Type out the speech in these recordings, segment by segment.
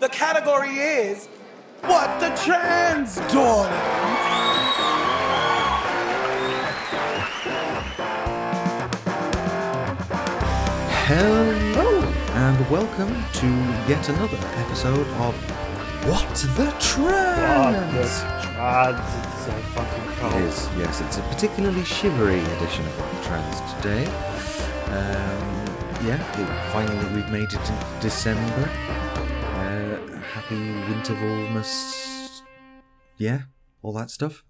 The category is What the Trans Darling. Hello and welcome to yet another episode of What the Trans. It's so fucking cold. It is, yes, it's a particularly shivery edition of What the Trans today. Finally we've made it into December. Happy Wintervalmas. Yeah, all that stuff.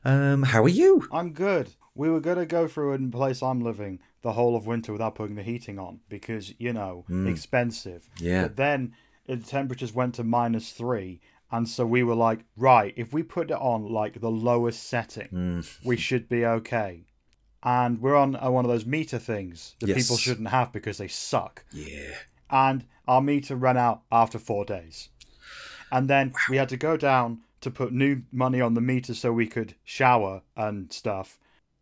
How are you? I'm good. We were going to go through in the place I'm living the whole of winter without putting the heating on because, expensive. Yeah. But then the temperatures went to -3, and so we were like, right, if we put it on like the lowest setting, we should be okay. And we're on one of those meter things that people shouldn't have because they suck. Yeah. And our meter ran out after 4 days. And then we had to go down to put new money on the meter so we could shower and stuff.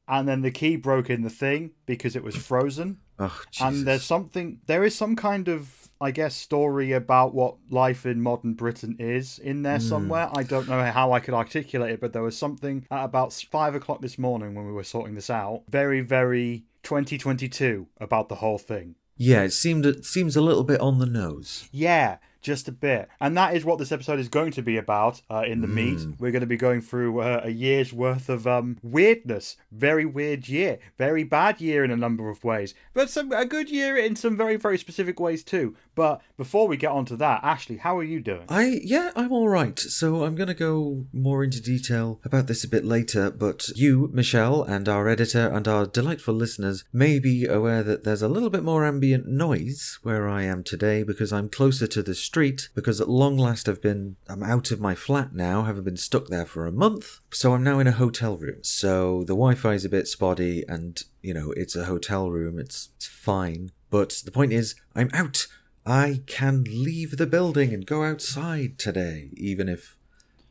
And then the key broke in the thing because it was frozen. Oh, Jesus. And there is some kind of, I guess, story about what life in modern Britain is in there somewhere. I don't know how I could articulate it, but there was something at about 5 o'clock this morning when we were sorting this out. Very, very 2022 about the whole thing. Yeah, it seems a little bit on the nose. Yeah, just a bit. And that is what this episode is going to be about in the meat. We're going to be going through a year's worth of weirdness. Very weird year. Very bad year in a number of ways. But a good year in some very, very specific ways too. But before we get on to that, Ashley, how are you doing? I'm all right. So I'm going to go more into detail about this a bit later. But you, Michelle, and our editor and our delightful listeners may be aware that there's a little bit more ambient noise where I am today because I'm closer to the street, because at long last I'm out of my flat now, having been stuck there for a month. So I'm now in a hotel room. So the Wi-Fi is a bit spotty and, it's a hotel room. It's fine. But the point is, I'm out. I can leave the building and go outside today, even if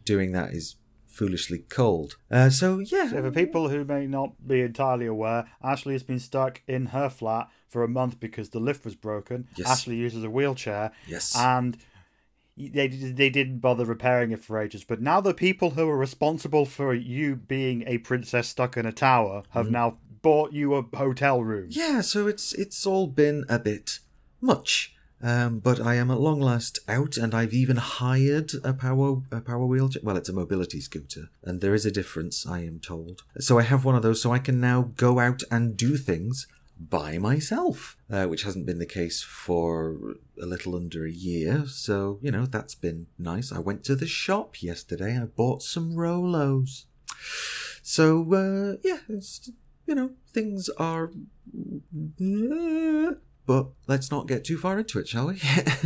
doing that is foolishly cold. So for people who may not be entirely aware, Ashley has been stuck in her flat for a month because the lift was broken. Yes. Ashley uses a wheelchair. Yes. And they didn't bother repairing it for ages. But now the people who are responsible for you being a princess stuck in a tower have now bought you a hotel room. Yeah, so it's all been a bit much. But I am at long last out, and I've even hired a power wheelchair. Well, it's a mobility scooter, and there is a difference, I am told. So I have one of those, so I can now go out and do things by myself, which hasn't been the case for a little under a year. So, that's been nice. I went to the shop yesterday. I bought some Rolos. So, it's, things are... But let's not get too far into it, shall we?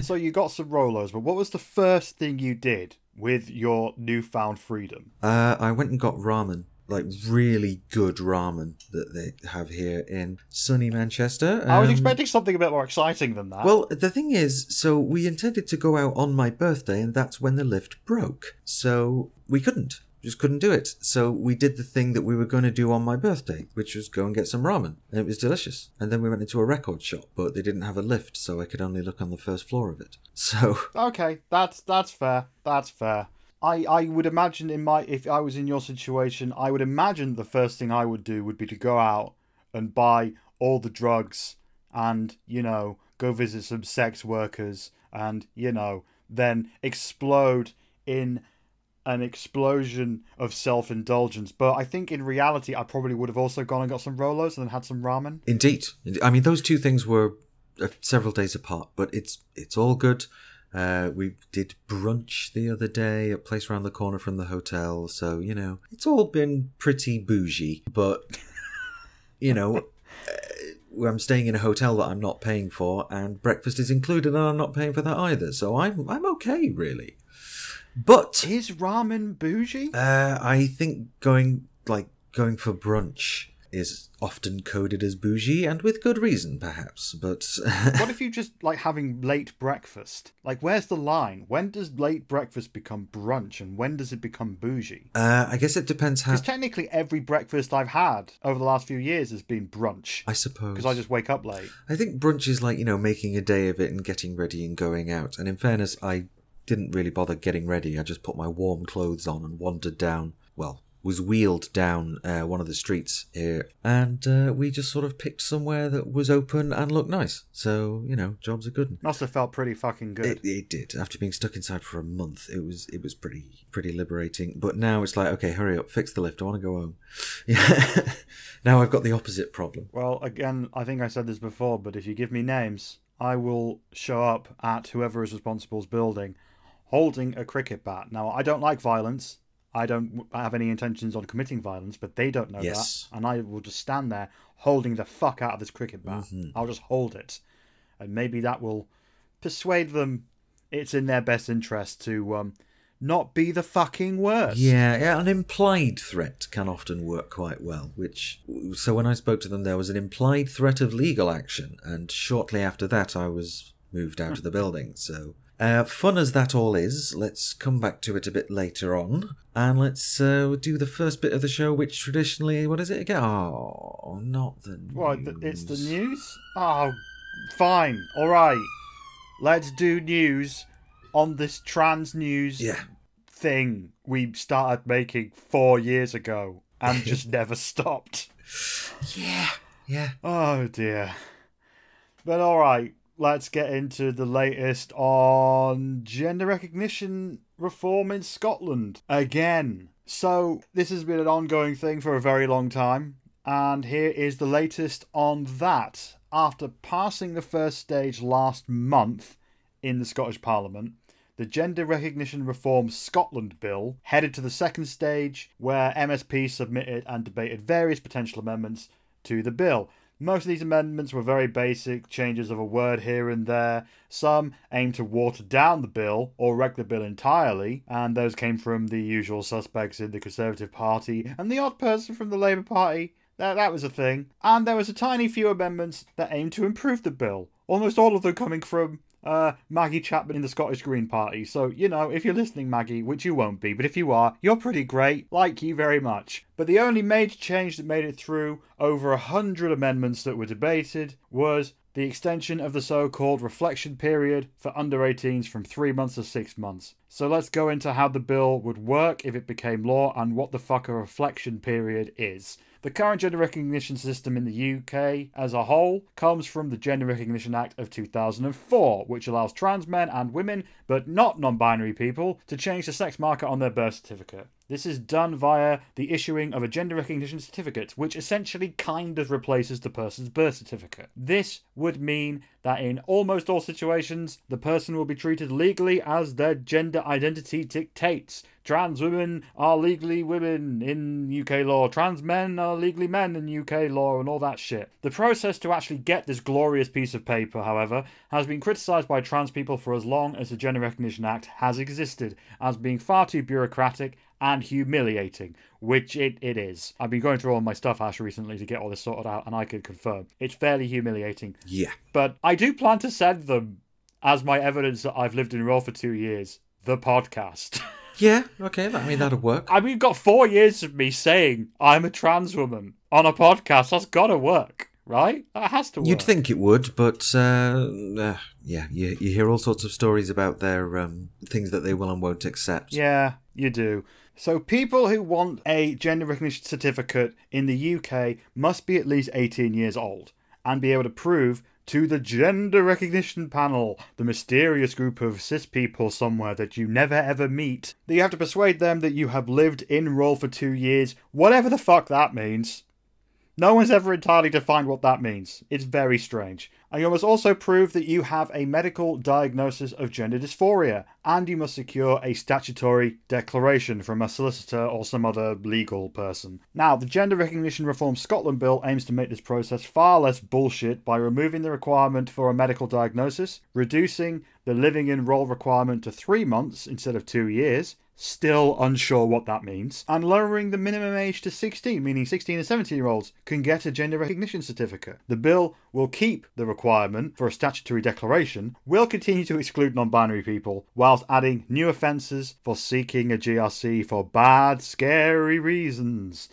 So you got some Rolos, but what was the first thing you did with your newfound freedom? I went and got ramen. Like really good ramen that they have here in sunny Manchester. I was expecting something a bit more exciting than that. Well, the thing is, so we intended to go out on my birthday, and that's when the lift broke. So we just couldn't do it. So we did the thing that we were going to do on my birthday, which was go and get some ramen. And it was delicious. And then we went into a record shop, but they didn't have a lift, so I could only look on the first floor of it. So... Okay, that's fair. That's fair. I would imagine if I was in your situation, I would imagine the first thing I would do would be to go out and buy all the drugs and, go visit some sex workers and, then explode in an explosion of self-indulgence. But I think in reality, I probably would have also gone and got some Rolos and then had some ramen. Indeed. I mean, those two things were several days apart, but it's all good. We did brunch the other day, a place around the corner from the hotel. So, it's all been pretty bougie. But, I'm staying in a hotel that I'm not paying for, and breakfast is included, and I'm not paying for that either. So I'm okay, really. But is ramen bougie? I think going for brunch is often coded as bougie, and with good reason, perhaps, but... What if you just, having late breakfast? Where's the line? When does late breakfast become brunch, and when does it become bougie? I guess it depends how... Because technically every breakfast I've had over the last few years has been brunch. I suppose. Because I just wake up late. I think brunch is making a day of it and getting ready and going out, and in fairness, I didn't really bother getting ready. I just put my warm clothes on and wandered down, well, was wheeled down one of the streets here, and we just sort of picked somewhere that was open and looked nice. So, jobs are good. Must have felt pretty fucking good. It did. After being stuck inside for a month, it was pretty liberating. But now it's like, okay, hurry up, fix the lift. I want to go home. Yeah. Now I've got the opposite problem. Well, again, I think I said this before, but if you give me names, I will show up at whoever is responsible's building holding a cricket bat. Now, I don't like violence. I don't have any intentions on committing violence, but they don't know that. And I will just stand there holding the fuck out of this cricket bat. I'll just hold it. And maybe that will persuade them it's in their best interest to not be the fucking worst. Yeah, an implied threat can often work quite well. So when I spoke to them, there was an implied threat of legal action. And shortly after that, I was moved out of the building. So... fun as that all is, let's come back to it a bit later on, and let's do the first bit of the show, which traditionally, what is it again? Oh, not the news. What, it's the news? Oh, fine, alright. Let's do news on this trans news thing we started making 4 years ago, and just never stopped. Yeah. Oh dear. But alright. Let's get into the latest on gender recognition reform in Scotland again. So, this has been an ongoing thing for a very long time, and here is the latest on that. After passing the first stage last month in the Scottish Parliament, the Gender Recognition Reform Scotland Bill headed to the second stage, where MSP submitted and debated various potential amendments to the bill. Most of these amendments were very basic, changes of a word here and there. Some aimed to water down the bill or wreck the bill entirely, and those came from the usual suspects in the Conservative Party and the odd person from the Labour Party. That was a thing. And there was a tiny few amendments that aimed to improve the bill, almost all of them coming from Maggie Chapman in the Scottish Green Party. So, if you're listening, Maggie, which you won't be, but if you are, you're pretty great. Like you very much. But the only major change that made it through over 100 amendments that were debated was the extension of the so-called reflection period for under 18s from 3 months to 6 months. So let's go into how the bill would work if it became law and what the fuck a reflection period is. The current gender recognition system in the UK as a whole comes from the Gender Recognition Act of 2004, which allows trans men and women, but not non-binary people, to change the sex marker on their birth certificate. This is done via the issuing of a gender recognition certificate, which essentially kind of replaces the person's birth certificate. This would mean that in almost all situations, the person will be treated legally as their gender identity dictates. Trans women are legally women in UK law. Trans men are legally men in UK law and all that shit. The process to actually get this glorious piece of paper, however, has been criticised by trans people for as long as the Gender Recognition Act has existed, as being far too bureaucratic and humiliating, which it is. I've been going through all my stuff, Ash, recently to get all this sorted out, and I can confirm it's fairly humiliating. Yeah. But I do plan to send them as my evidence that I've lived in Raw for 2 years, the podcast. Yeah, okay, that'll work. We've got 4 years of me saying I'm a trans woman on a podcast. That's gotta work, right? That has to work. You'd think it would, but you hear all sorts of stories about their things that they will and won't accept. Yeah, you do. So people who want a gender recognition certificate in the UK must be at least 18 years old and be able to prove to the Gender Recognition Panel, the mysterious group of cis people somewhere that you never ever meet, that you have to persuade them that you have lived in role for 2 years, whatever the fuck that means. No one's ever entirely defined what that means. It's very strange. And you must also prove that you have a medical diagnosis of gender dysphoria, and you must secure a statutory declaration from a solicitor or some other legal person. Now, the Gender Recognition Reform Scotland Bill aims to make this process far less bullshit by removing the requirement for a medical diagnosis, reducing the living in role requirement to 3 months instead of 2 years, still unsure what that means, and lowering the minimum age to 16, meaning 16 and 17-year-olds can get a gender recognition certificate. The bill will keep the requirement for a statutory declaration, will continue to exclude non-binary people, whilst adding new offences for seeking a GRC for bad, scary reasons.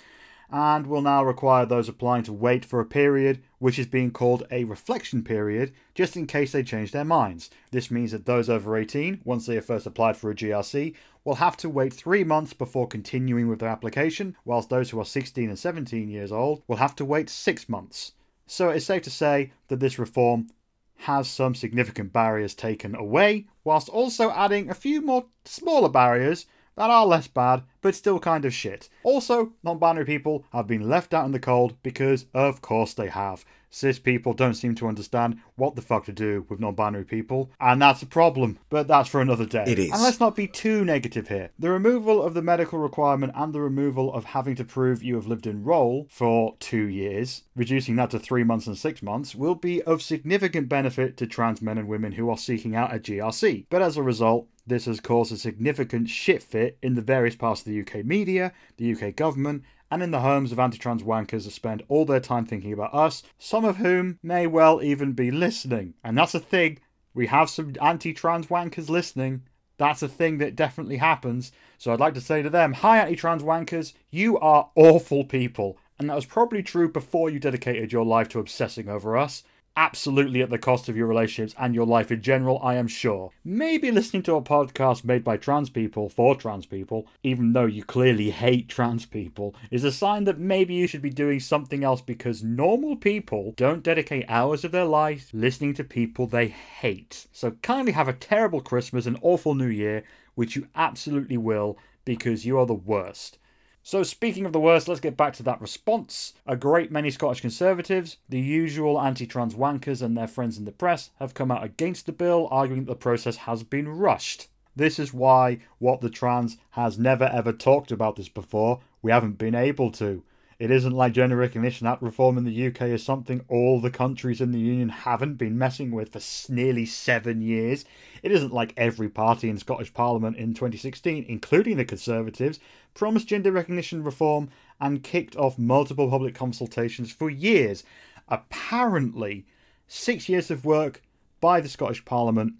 and will now require those applying to wait for a period which is being called a reflection period, just in case they change their minds. This means that those over 18, once they have first applied for a GRC, will have to wait 3 months before continuing with their application, whilst those who are 16 and 17 years old will have to wait 6 months. So it's safe to say that this reform has some significant barriers taken away, whilst also adding a few more smaller barriers that are less bad, but still kind of shit. Also, non-binary people have been left out in the cold because, of course they have. Cis people don't seem to understand what the fuck to do with non-binary people, and that's a problem, but that's for another day. It is. And let's not be too negative here. The removal of the medical requirement and the removal of having to prove you have lived in role for 2 years, reducing that to 3 months and 6 months, will be of significant benefit to trans men and women who are seeking out a GRC. But as a result, this has caused a significant shit fit in the various parts of the UK media, the UK government, and in the homes of anti-trans wankers that spend all their time thinking about us, some of whom may well even be listening. And that's a thing. We have some anti-trans wankers listening. That's a thing that definitely happens. So I'd like to say to them, hi anti-trans wankers, you are awful people. And that was probably true before you dedicated your life to obsessing over us. Absolutely at the cost of your relationships and your life in general, I am sure. Maybe listening to a podcast made by trans people for trans people, even though you clearly hate trans people, is a sign that maybe you should be doing something else, because normal people don't dedicate hours of their life listening to people they hate. So kindly have a terrible Christmas and awful New Year, which you absolutely will, because you are the worst. So speaking of the worst, let's get back to that response. A great many Scottish Conservatives, the usual anti-trans wankers and their friends in the press, have come out against the bill, arguing that the process has been rushed. This is why What the Trans has never ever talked about this before. We haven't been able to. It isn't like Gender Recognition Act reform in the UK is something all the countries in the Union haven't been messing with for nearly 7 years. It isn't like every party in Scottish Parliament in 2016, including the Conservatives, promised gender recognition reform and kicked off multiple public consultations for years. Apparently, 6 years of work by the Scottish Parliament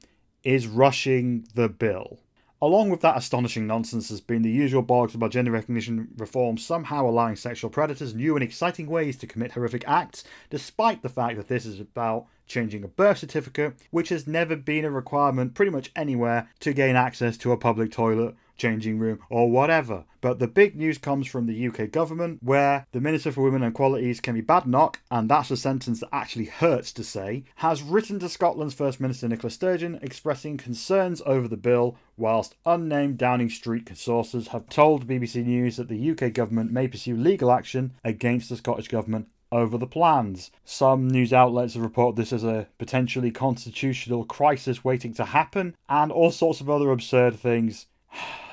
is rushing the bill. Along with that astonishing nonsense has been the usual bollocks about gender recognition reform somehow allowing sexual predators new and exciting ways to commit horrific acts, despite the fact that this is about changing a birth certificate, which has never been a requirement pretty much anywhere to gain access to a public toilet, changing room, or whatever. But the big news comes from the UK government, where the Minister for Women and Equalities, Kemi Badenoch, and that's a sentence that actually hurts to say, has written to Scotland's First Minister Nicola Sturgeon expressing concerns over the bill, whilst unnamed Downing Street sources have told BBC News that the UK government may pursue legal action against the Scottish government over the plans. Some news outlets have reported this as a potentially constitutional crisis waiting to happen, and all sorts of other absurd things.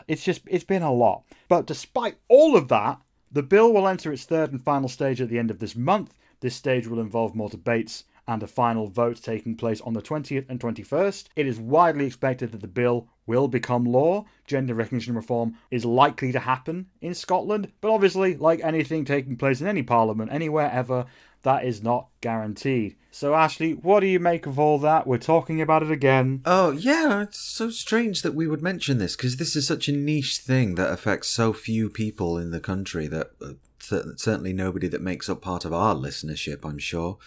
It's been a lot. But despite all of that, the bill will enter its third and final stage at the end of this month. This stage will involve more debates and a final vote taking place on the 20th and 21st. It is widely expected that the bill will become law. Gender recognition reform is likely to happen in Scotland, but obviously, like anything taking place in any parliament, anywhere ever, that is not guaranteed. So Ashley, what do you make of all that? We're talking about it again. Oh, yeah, it's so strange that we would mention this, because this is such a niche thing that affects so few people in the country, that certainly nobody that makes up part of our listenership, I'm sure.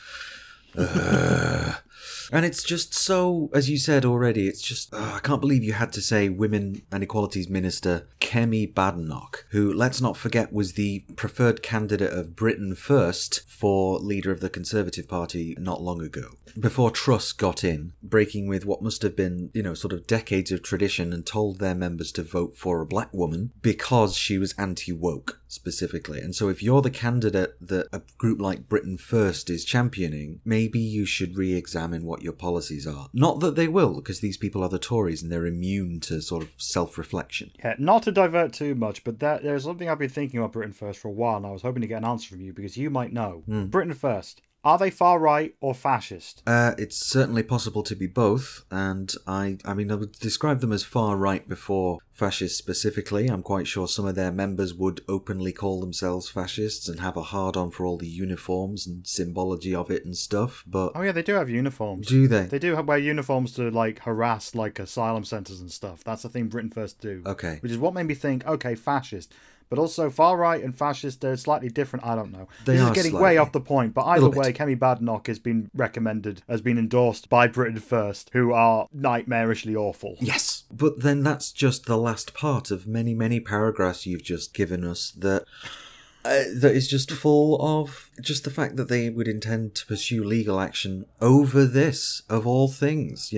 And it's just so, as you said already, it's just, I can't believe you had to say Women and Equalities Minister Kemi Badenoch, who, let's not forget, was the preferred candidate of Britain First for leader of the Conservative Party not long ago, before Truss got in, breaking with what must have been, sort of decades of tradition, and told their members to vote for a black woman because she was anti-woke, specifically. And so if you're the candidate that a group like Britain First is championing, maybe you should re-examine what your policies are. Not that they will, because these people are the Tories and they're immune to sort of self-reflection. Yeah, not to divert too much, but there's something I've been thinking about Britain First for a while, and I was hoping to get an answer from you, because you might know. Britain First, are they far right or fascist? It's certainly possible to be both, and I would describe them as far right before fascist specifically. I'm quite sure some of their members would openly call themselves fascists and have a hard-on for all the uniforms and symbology of it and stuff, but... Oh yeah, they do have uniforms. Do they? They do wear uniforms to, harass, asylum centres and stuff. That's the thing Britain First do. Okay. Which is what made me think, okay, fascist. But also far-right and fascist, they're slightly different. I don't know. They This is are getting slightly. way off the point. But either Little way, bit. Kemi Badenoch has been endorsed by Britain First, who are nightmarishly awful. Yes, but then that's just the last part of many, many paragraphs you've just given us that is just full of just the fact that they would intend to pursue legal action over this, of all things,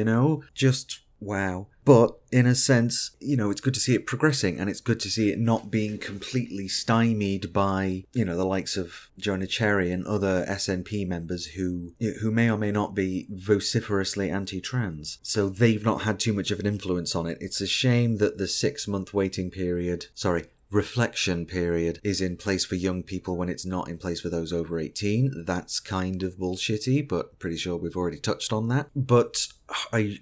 Just wow. But in a sense, it's good to see it progressing, and it's good to see it not being completely stymied by, the likes of Jonah Cherry and other SNP members who may or may not be vociferously anti-trans. So they've not had too much of an influence on it. It's a shame that the 6-month reflection period is in place for young people when it's not in place for those over 18. That's kind of bullshitty, but pretty sure we've already touched on that. But I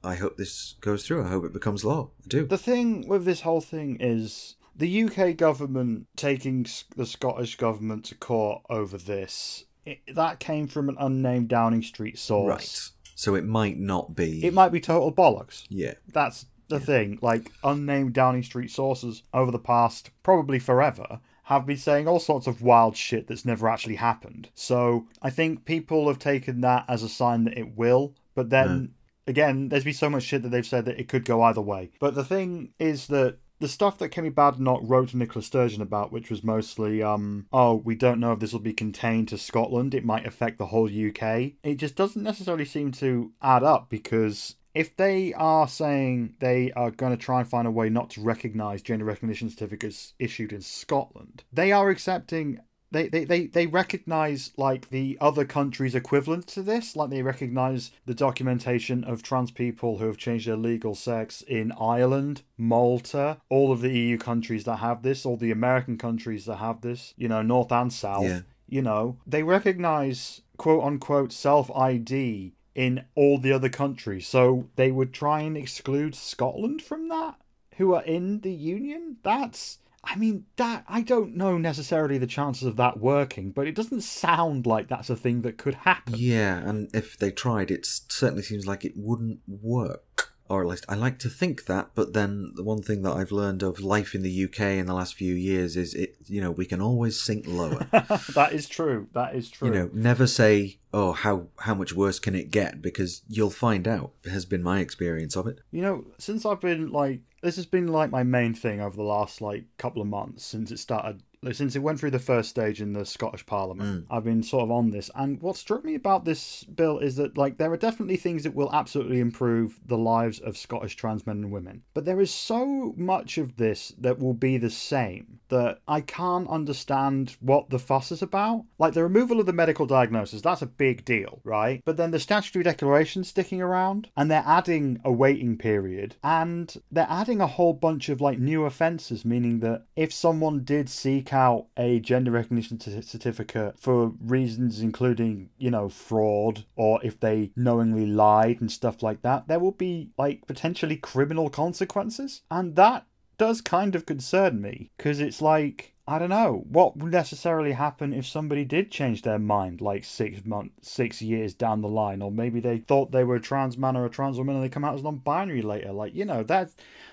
hope this goes through. I hope it becomes law. I do. The thing with this whole thing is the UK government taking the Scottish government to court over this. That came from an unnamed Downing Street source. Right. So it might not be. It might be total bollocks. Yeah. That's the thing. Like, unnamed Downing Street sources over the past, probably forever, have been saying all sorts of wild shit that's never actually happened. So I think people have taken that as a sign that it will. But then, again, there's been so much shit that they've said that it could go either way. But the thing is that the stuff that Kemi Badenoch wrote to Nicola Sturgeon about, which was mostly, we don't know if this will be contained to Scotland, it might affect the whole UK. It just doesn't necessarily seem to add up, because if they are saying they are going to try and find a way not to recognise gender recognition certificates issued in Scotland, they are accepting. They recognise, like, the other countries equivalent to this. Like, they recognise the documentation of trans people who have changed their legal sex in Ireland, Malta, all of the EU countries that have this, all the American countries that have this, North and South. Yeah. They recognise, quote-unquote, self-ID in all the other countries. So they would try and exclude Scotland from that, who are in the Union? I don't know necessarily the chances of that working, but it doesn't sound like that's a thing that could happen. Yeah, and if they tried, it certainly seems like it wouldn't work. Or at least I like to think that, but then the one thing that I've learned of life in the UK in the last few years is we can always sink lower. That is true. Never say, oh, how much worse can it get? Because you'll find out, has been my experience of it. Since I've been, this has been, my main thing over the last, couple of months since it started. Since it went through the first stage in the Scottish Parliament, I've been sort of on this. And what struck me about this bill is that, there are definitely things that will absolutely improve the lives of Scottish trans men and women. But there is so much of this that will be the same that I can't understand what the fuss is about. The removal of the medical diagnosis, that's a big deal, right? But then the statutory declaration sticking around, and they're adding a waiting period, and they're adding a whole bunch of, new offences, meaning that if someone did seek out a gender recognition certificate for reasons including, fraud, or if they knowingly lied and stuff like that, there will be, potentially criminal consequences. And that does kind of concern me, because it's I don't know, what would necessarily happen if somebody did change their mind 6 years down the line, or maybe they thought they were a trans man or a trans woman and they come out as non-binary later.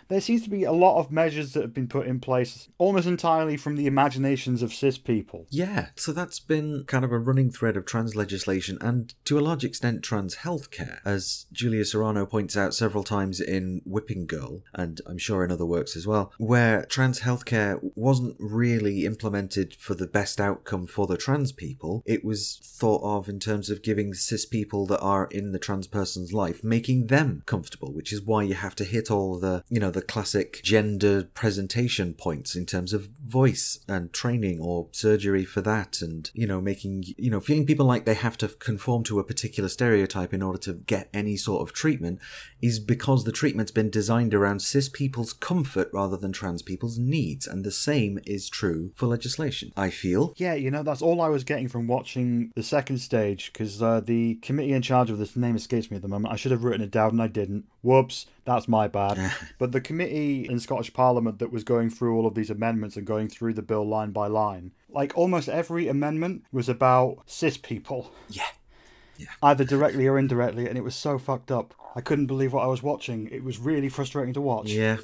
There seems to be a lot of measures that have been put in place almost entirely from the imaginations of cis people. Yeah, so that's been kind of a running thread of trans legislation and, to a large extent, trans healthcare, as Julia Serrano points out several times in Whipping Girl, and I'm sure in other works as well, where trans healthcare wasn't really implemented for the best outcome for the trans people. It was thought of in terms of giving cis people that are in the trans person's life, making them comfortable, which is why you have to hit all the classic gender presentation points in terms of voice and training or surgery for that, and making feeling people like they have to conform to a particular stereotype in order to get any sort of treatment, is because the treatment's been designed around cis people's comfort rather than trans people's needs, and the same is true for legislation, I feel. Yeah, that's all I was getting from watching the second stage, because the committee in charge of this, name escapes me at the moment. I should have written it down and I didn't. Whoops, that's my bad. But the committee in Scottish Parliament that was going through all of these amendments and going through the bill line by line, almost every amendment was about cis people. Yeah. Either directly or indirectly, and it was so fucked up. I couldn't believe what I was watching. It was really frustrating to watch. Yeah.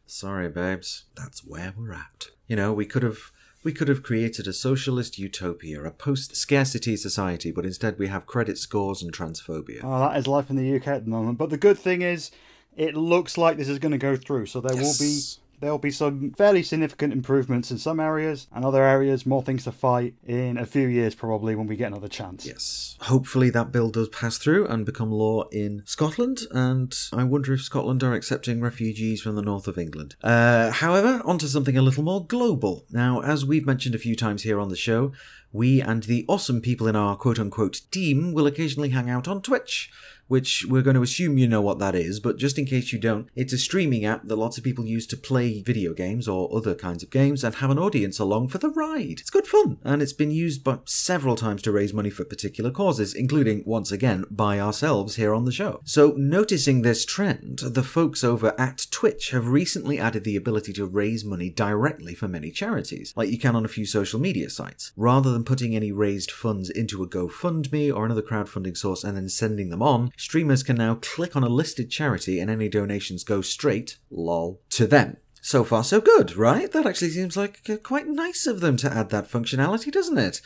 Sorry, babes. That's where we're at. You know, we could have created a socialist utopia, a post-scarcity society, but instead we have credit scores and transphobia. Oh, that is life in the UK at the moment. But the good thing is, it looks like this is going to go through. So there'll be some fairly significant improvements in some areas, and other areas, more things to fight in a few years probably when we get another chance. Yes. Hopefully that bill does pass through and become law in Scotland, and I wonder if Scotland are accepting refugees from the north of England. However, onto something a little more global. Now, as we've mentioned a few times here on the show, we and the awesome people in our quote-unquote team will occasionally hang out on Twitch, which we're going to assume you know what that is, but just in case you don't, it's a streaming app that lots of people use to play video games or other kinds of games and have an audience along for the ride. It's good fun, and it's been used several times to raise money for particular causes, including, once again, by ourselves here on the show. So, noticing this trend, the folks over at Twitch have recently added the ability to raise money directly for many charities, like you can on a few social media sites. Rather than putting any raised funds into a GoFundMe or another crowdfunding source and then sending them on, streamers can now click on a listed charity and any donations go straight, lol, to them. So far so good, right? That actually seems like quite nice of them to add that functionality, doesn't it?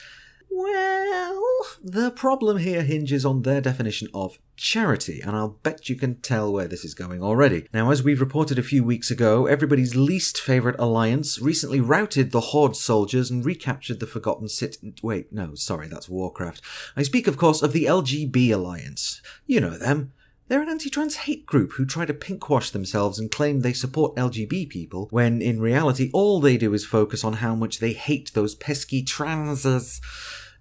Well, the problem here hinges on their definition of charity, and I'll bet you can tell where this is going already. Now, as we've reported a few weeks ago, everybody's least favourite alliance recently routed the Horde soldiers and recaptured the Forgotten Wait, no, sorry, that's Warcraft. I speak, of course, of the LGB Alliance. You know them. They're an anti-trans hate group who try to pinkwash themselves and claim they support LGB people, when in reality all they do is focus on how much they hate those pesky transers.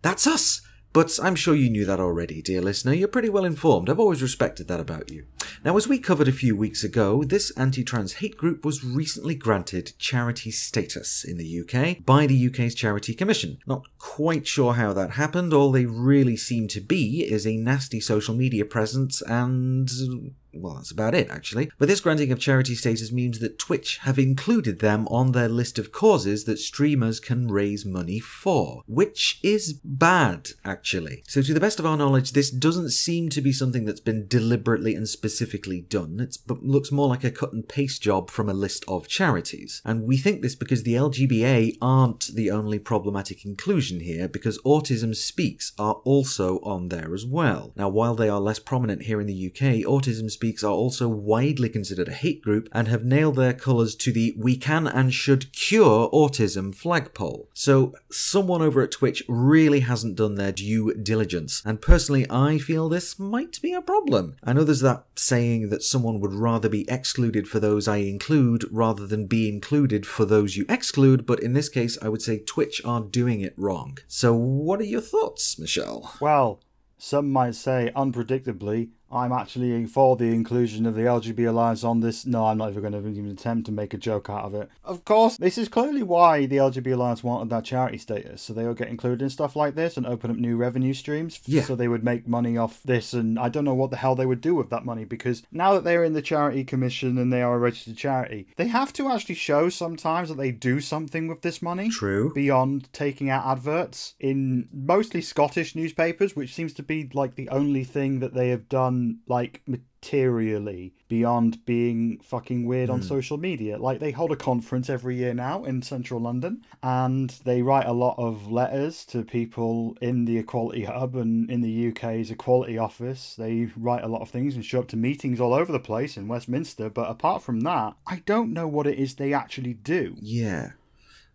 That's us! But I'm sure you knew that already, dear listener. You're pretty well informed. I've always respected that about you. Now, as we covered a few weeks ago, this anti-trans hate group was recently granted charity status in the UK by the UK's Charity Commission. Not quite sure how that happened. All they really seem to be is a nasty social media presence and... well, that's about it, actually. But this granting of charity status means that Twitch have included them on their list of causes that streamers can raise money for, which is bad, actually. So to the best of our knowledge, this doesn't seem to be something that's been deliberately and specifically done. It looks more like a cut and paste job from a list of charities. And we think this because the LGBA aren't the only problematic inclusion here, because Autism Speaks are also on there as well. Now, while they are less prominent here in the UK, Autism Speaks are also widely considered a hate group and have nailed their colours to the "We Can and Should Cure Autism" flagpole. So someone over at Twitch really hasn't done their due diligence, and personally I feel this might be a problem. I know there's that saying that someone would rather be excluded for those I include rather than be included for those you exclude, but in this case I would say Twitch are doing it wrong. So what are your thoughts, Michelle? Well, some might say, unpredictably, I'm actually for the inclusion of the LGB Alliance on this. No, I'm not even going to even attempt to make a joke out of it. Of course, this is clearly why the LGB Alliance wanted that charity status, so they would get included in stuff like this and open up new revenue streams, so they would make money off this, and I don't know what the hell they would do with that money, because now that they're in the Charity Commission and they are a registered charity, they have to actually show sometimes that they do something with this money. True. Beyond taking out adverts in mostly Scottish newspapers, which seems to be like the only thing that they have done like materially beyond being fucking weird on social media. Like, they hold a conference every year now in central London, and they write a lot of letters to people in the Equality Hub and in the UK's Equality Office. They write a lot of things and show up to meetings all over the place in Westminster, but apart from that, I don't know what it is they actually do. Yeah.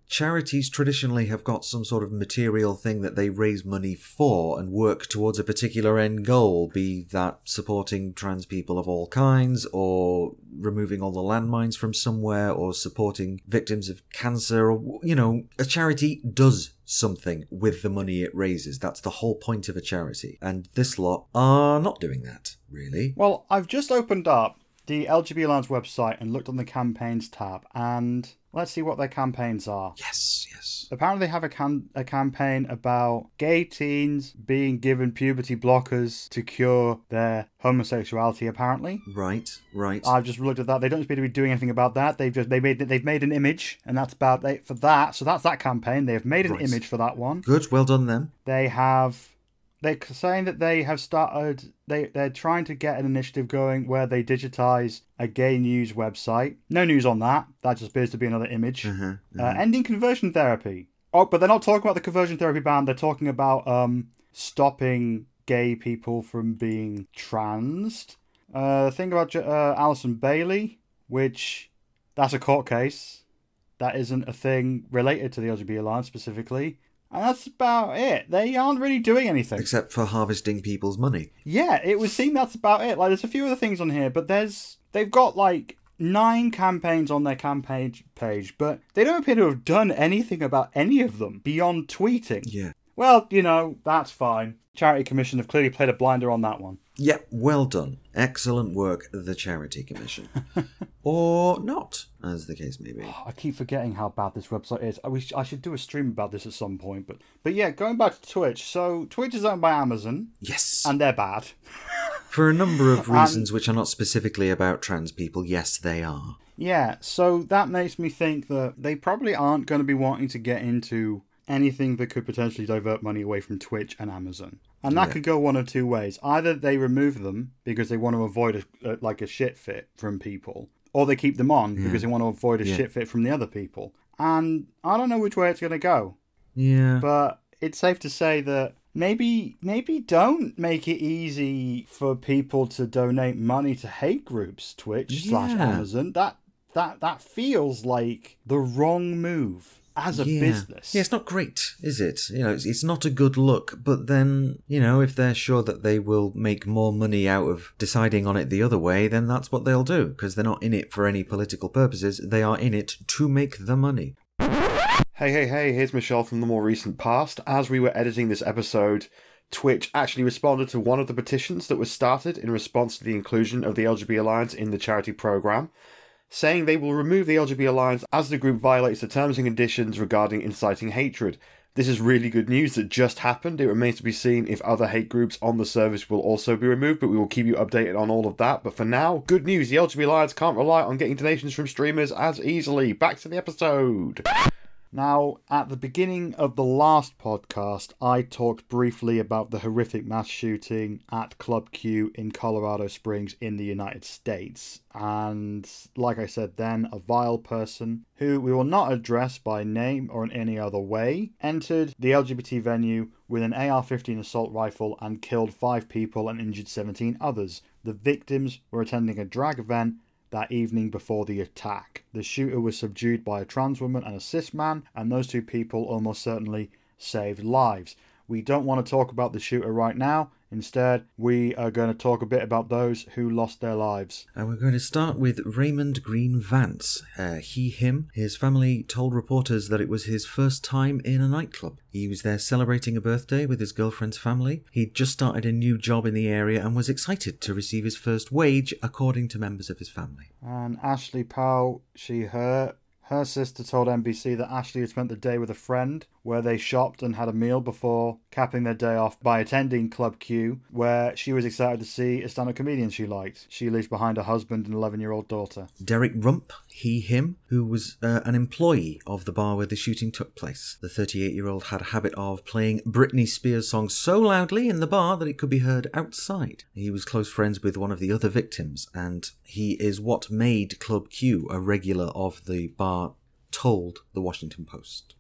Charities traditionally have got some sort of material thing that they raise money for and work towards a particular end goal, be that supporting trans people of all kinds, or removing all the landmines from somewhere, or supporting victims of cancer, or, you know, a charity does something with the money it raises. That's the whole point of a charity. And this lot are not doing that, really. Well, I've just opened up the LGB Alliance website and looked on the campaigns tab, and let's see what their campaigns are. Yes. Apparently they have a campaign about gay teens being given puberty blockers to cure their homosexuality, apparently. Right. I've just looked at that. They don't appear to be doing anything about that. They've made an image, and that's about it for that. So that's that campaign. They have made an image for that one. Good, well done then. They have they're saying that they have started, they're trying to get an initiative going where they digitize a gay news website. No news on that. That just appears to be another image. Ending conversion therapy. Oh, but they're not talking about the conversion therapy ban. They're talking about stopping gay people from being transed. Think about Alison Bailey, which that's a court case. That isn't a thing related to the LGBT Alliance specifically. And that's about it. They aren't really doing anything. Except for harvesting people's money. Yeah, it would seem that's about it. Like, there's a few other things on here, but they've got, like, 9 campaigns on their campaign page, but they don't appear to have done anything about any of them beyond tweeting. Yeah. Well, you know, that's fine. Charity Commission have clearly played a blinder on that one. Yeah, well done. Excellent work, the Charity Commission. Or not, as the case may be. I keep forgetting how bad this website is. I should do a stream about this at some point. But yeah, going back to Twitch. So Twitch is owned by Amazon. Yes. And they're bad. For a number of reasons which are not specifically about trans people, yes, they are. Yeah, so that makes me think that they probably aren't going to be wanting to get into anything that could potentially divert money away from Twitch and Amazon. And that could go one of two ways. Either they remove them because they want to avoid a shit fit from people, or they keep them on because they want to avoid a shit fit from the other people. And I don't know which way it's going to go. Yeah. But it's safe to say that maybe don't make it easy for people to donate money to hate groups, Twitch/Amazon. That feels like the wrong move. As a business. Yeah, it's not great, is it? You know, it's not a good look, but then, you know, if they're sure that they will make more money out of deciding on it the other way, then that's what they'll do, because they're not in it for any political purposes, they are in it to make the money. Hey, here's Michelle from the more recent past. As we were editing this episode, Twitch actually responded to one of the petitions that was started in response to the inclusion of the LGBT Alliance in the charity program, saying they will remove the LGBT Alliance as the group violates the terms and conditions regarding inciting hatred. This is really good news that just happened. It remains to be seen if other hate groups on the service will also be removed, but we will keep you updated on all of that. But for now, good news, the LGBT Alliance can't rely on getting donations from streamers as easily. Back to the episode. Now, at the beginning of the last podcast, I talked briefly about the horrific mass shooting at Club Q in Colorado Springs in the United States. And like I said then, a vile person, who we will not address by name or in any other way, entered the LGBT venue with an AR-15 assault rifle and killed 5 people and injured 17 others. The victims were attending a drag event that evening before the attack. The shooter was subdued by a trans woman and a cis man, and those 2 people almost certainly saved lives. We don't want to talk about the shooter right now. Instead, we are going to talk a bit about those who lost their lives. And we're going to start with Raymond Green Vance. Him. His family told reporters that it was his first time in a nightclub. He was there celebrating a birthday with his girlfriend's family. He'd just started a new job in the area and was excited to receive his first wage, according to members of his family. And Ashley Powell, her sister told NBC that Ashley had spent the day with a friend where they shopped and had a meal before capping their day off by attending Club Q, where she was excited to see a stand-up comedian she liked. She leaves behind a husband and 11-year-old daughter. Derek Rump, him, who was an employee of the bar where the shooting took place. The 38-year-old had a habit of playing Britney Spears songs so loudly in the bar that it could be heard outside. He was close friends with one of the other victims, and he is what made Club Q a regular of the bar, told the Washington Post.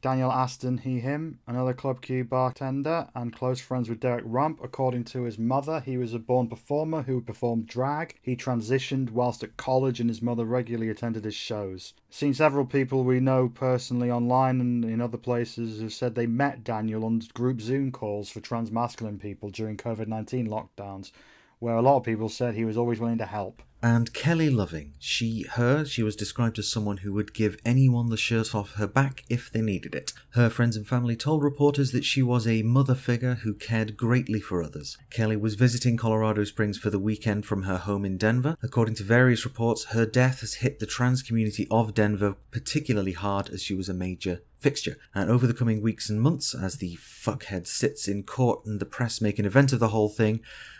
Daniel Aston, him, another Club Q bartender and close friends with Derek Rump. According to his mother, he was a born performer who performed drag. He transitioned whilst at college and his mother regularly attended his shows. Seen several people we know personally online and in other places who said they met Daniel on group Zoom calls for trans-masculine people during COVID-19 lockdowns, where a lot of people said he was always willing to help. And Kelly Loving, she was described as someone who would give anyone the shirt off her back if they needed it. Her friends and family told reporters that she was a mother figure who cared greatly for others. Kelly was visiting Colorado Springs for the weekend from her home in Denver. According to various reports, her death has hit the trans community of Denver particularly hard as she was a major fixture. And over the coming weeks and months, as the fuckhead sits in court and the press make an event of the whole thing,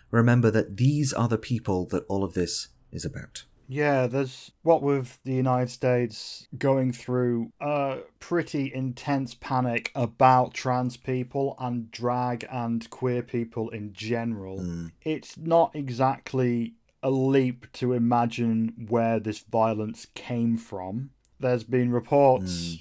remember that these are the people that all of this is about. Yeah, there's what with the United States going through a pretty intense panic about trans people and drag and queer people in general. It's not exactly a leap to imagine where this violence came from. There's been reports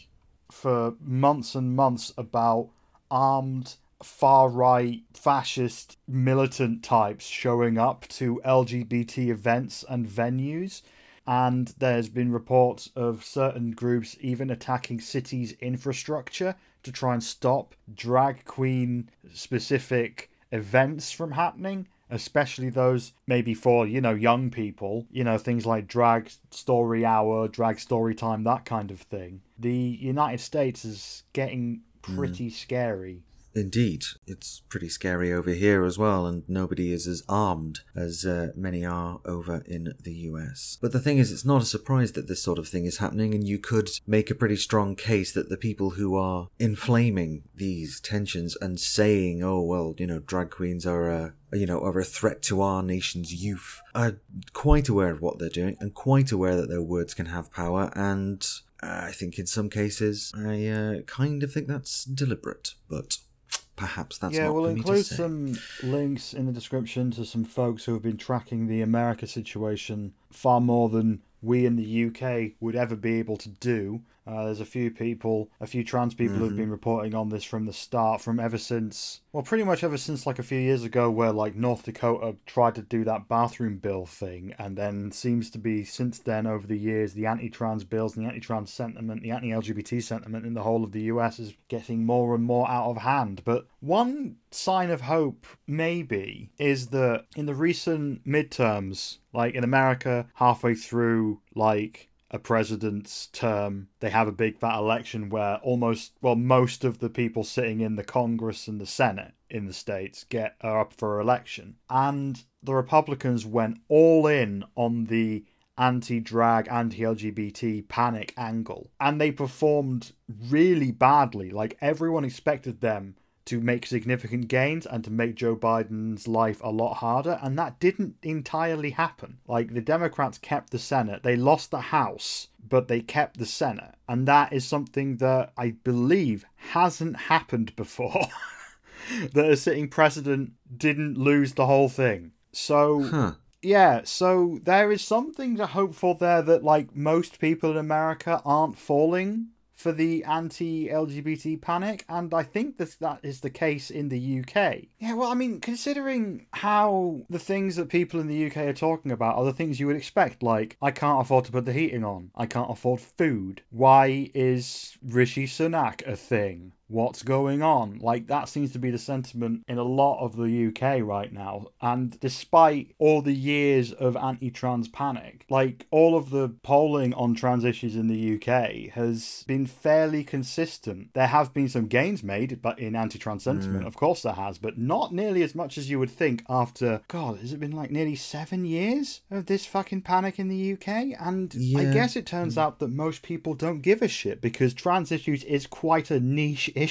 for months and months about armed far-right fascist militant types showing up to LGBT events and venues, and there's been reports of certain groups even attacking cities' infrastructure to try and stop drag queen specific events from happening, especially those maybe for, young people, things like drag story hour, drag story time, that kind of thing. The United States is getting pretty scary. Indeed, it's pretty scary over here as well, and nobody is as armed as many are over in the US. But the thing is, it's not a surprise that this sort of thing is happening, and you could make a pretty strong case that the people who are inflaming these tensions and saying, oh, well, drag queens are a threat to our nation's youth, are quite aware of what they're doing and quite aware that their words can have power, and I think in some cases, I kind of think that's deliberate, but perhaps that's not we'll for me to include say. some links in the description to some folks who have been tracking the America situation far more than we in the UK would ever be able to do. There's a few trans people who've been reporting on this from the start, pretty much ever since like a few years ago, where like North Dakota tried to do that bathroom bill thing, and then seems to be since then over the years the anti-trans bills and the anti-trans sentiment, the anti-LGBT sentiment in the whole of the US is getting more and more out of hand. But one sign of hope maybe is that in the recent midterms, like in America, halfway through like a president's term, they have a big fat election where most of the people sitting in the Congress and the Senate in the states are up for election. And the Republicans went all in on the anti-drag, anti-LGBT panic angle. And they performed really badly. Like, everyone expected them to make significant gains and to make Joe Biden's life a lot harder, and that didn't entirely happen. Like, the Democrats kept the Senate, they lost the House, but they kept the Senate, and that is something that I believe hasn't happened before. That a sitting president didn't lose the whole thing. So, yeah, so there is something to hope for there, that like most people in America aren't falling for the anti-LGBT panic, and I think that is the case in the UK. Yeah, well, I mean, considering how the things that people in the UK are talking about are the things you would expect, like, I can't afford to put the heating on, I can't afford food, why is Rishi Sunak a thing? What's going on? Like, that seems to be the sentiment in a lot of the UK right now. And despite all the years of anti-trans panic, like, all of the polling on trans issues in the UK has been fairly consistent. There have been some gains made but in anti-trans sentiment, of course there has, but not nearly as much as you would think after, God, has it been like nearly 7 years of this fucking panic in the UK? And I guess it turns out that most people don't give a shit, because trans issues is quite a niche issue.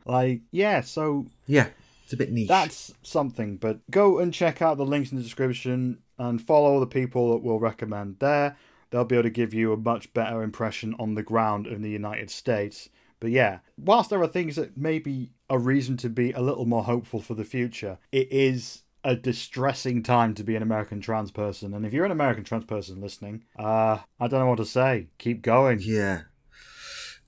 Like, so Yeah, it's a bit niche. That's something, but go and check out the links in the description and follow the people that we'll recommend there. They'll be able to give you a much better impression on the ground in the United States. But yeah, whilst there are things that maybe a reason to be a little more hopeful for the future, it is a distressing time to be an American trans person. And if you're an American trans person listening, I don't know what to say. Keep going. Yeah.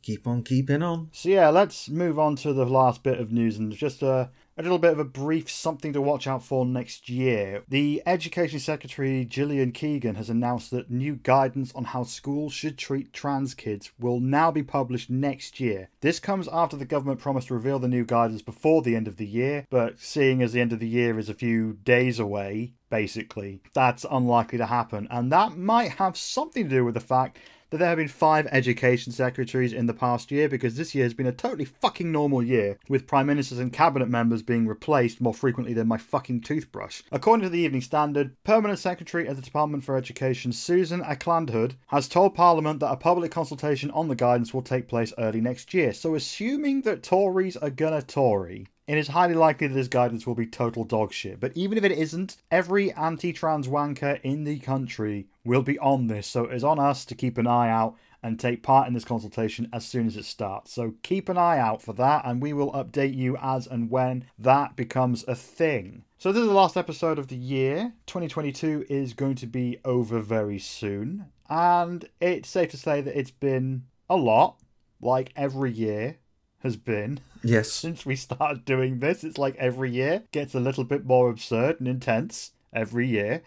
Keep on keeping on. So yeah, let's move on to the last bit of news, and just a little bit of a brief something to watch out for next year. The Education Secretary Gillian Keegan has announced that new guidance on how schools should treat trans kids will now be published next year. This comes after the government promised to reveal the new guidance before the end of the year, but seeing as the end of the year is a few days away, basically, that's unlikely to happen. And that might have something to do with the fact that there have been 5 education secretaries in the past year, because this year has been a totally fucking normal year, with prime ministers and cabinet members being replaced more frequently than my fucking toothbrush. According to the Evening Standard, Permanent Secretary at the Department for Education Susan Acklandhood has told Parliament that a public consultation on the guidance will take place early next year. So assuming that Tories are gonna Tory, it is highly likely that this guidance will be total dog shit. But even if it isn't, every anti-trans wanker in the country will be on this. So it is on us to keep an eye out and take part in this consultation as soon as it starts. So keep an eye out for that, and we will update you as and when that becomes a thing. So this is the last episode of the year. 2022 is going to be over very soon, and it's safe to say that it's been a lot, like every year has been. Yes. Since we started doing this, it's like every year gets a little bit more absurd and intense. Every year.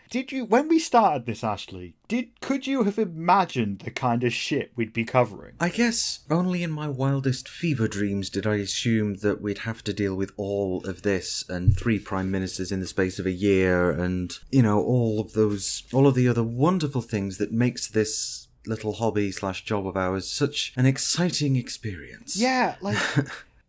When we started this, Ashley, could you have imagined the kind of shit we'd be covering? I guess only in my wildest fever dreams did I assume that we'd have to deal with all of this and 3 prime ministers in the space of a year and, all of the other wonderful things that makes this little hobby / job of ours such an exciting experience. Yeah, like...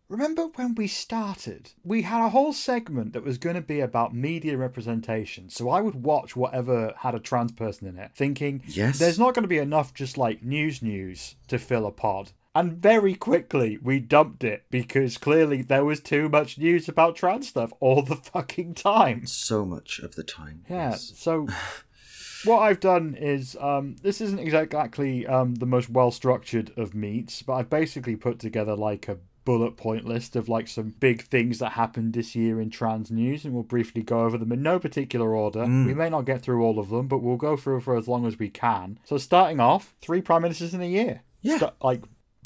Remember when we started? We had a whole segment that was going to be about media representation. So I would watch whatever had a trans person in it, thinking, yes, there's not going to be enough just like news to fill a pod. And very quickly we dumped it because clearly there was too much news about trans stuff all the fucking time. So much of the time. Yeah, yes. So... what I've done is, this isn't exactly the most well-structured of meets, but I've basically put together like a bullet point list of like some big things that happened this year in trans news, and we'll briefly go over them in no particular order. We may not get through all of them, but we'll go through for as long as we can. So starting off, 3 prime ministers in a year. Yeah.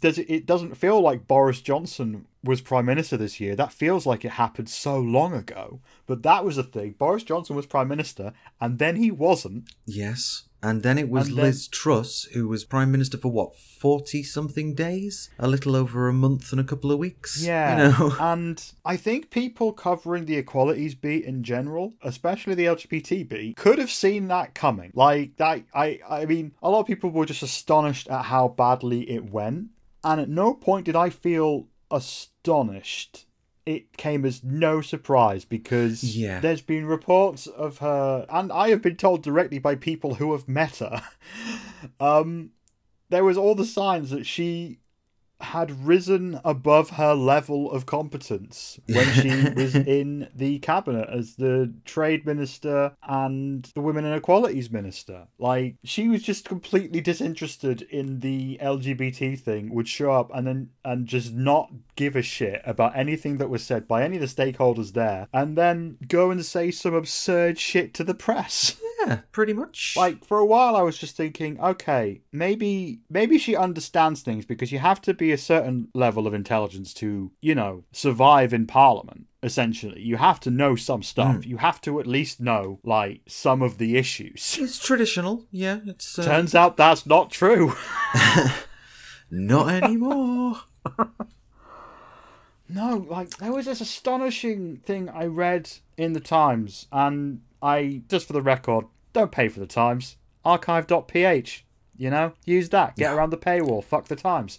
It doesn't feel like Boris Johnson was prime minister this year. That feels like it happened so long ago. But that was a thing. Boris Johnson was prime minister, and then he wasn't. Yes. And then it was Liz Truss, who was prime minister for what, 40-something days? A little over a month and a couple of weeks? Yeah. And I think people covering the equalities beat in general, especially the LGBT beat, could have seen that coming. Like, that, I mean, a lot of people were just astonished at how badly it went. And at no point did I feel astonished. It came as no surprise because there's been reports of her, and I have been told directly by people who have met her, there was all the signs that she had risen above her level of competence when she was in the cabinet as the trade minister and the women and equalities minister. Like, she was just completely disinterested in the LGBT thing, would show up and just not give a shit about anything that was said by any of the stakeholders there, and then go and say some absurd shit to the press. Yeah, pretty much. Like, for a while I was just thinking, okay, maybe she understands things, because you have to be a certain level of intelligence to, survive in Parliament, essentially. You have to know some stuff. You have to at least know, like, some of the issues. It's traditional, yeah. It's Turns out that's not true. Not anymore. No, like, there was this astonishing thing I read in the Times, and I, just for the record, don't pay for the Times. Archive.ph, use that. Get around the paywall. Fuck the Times.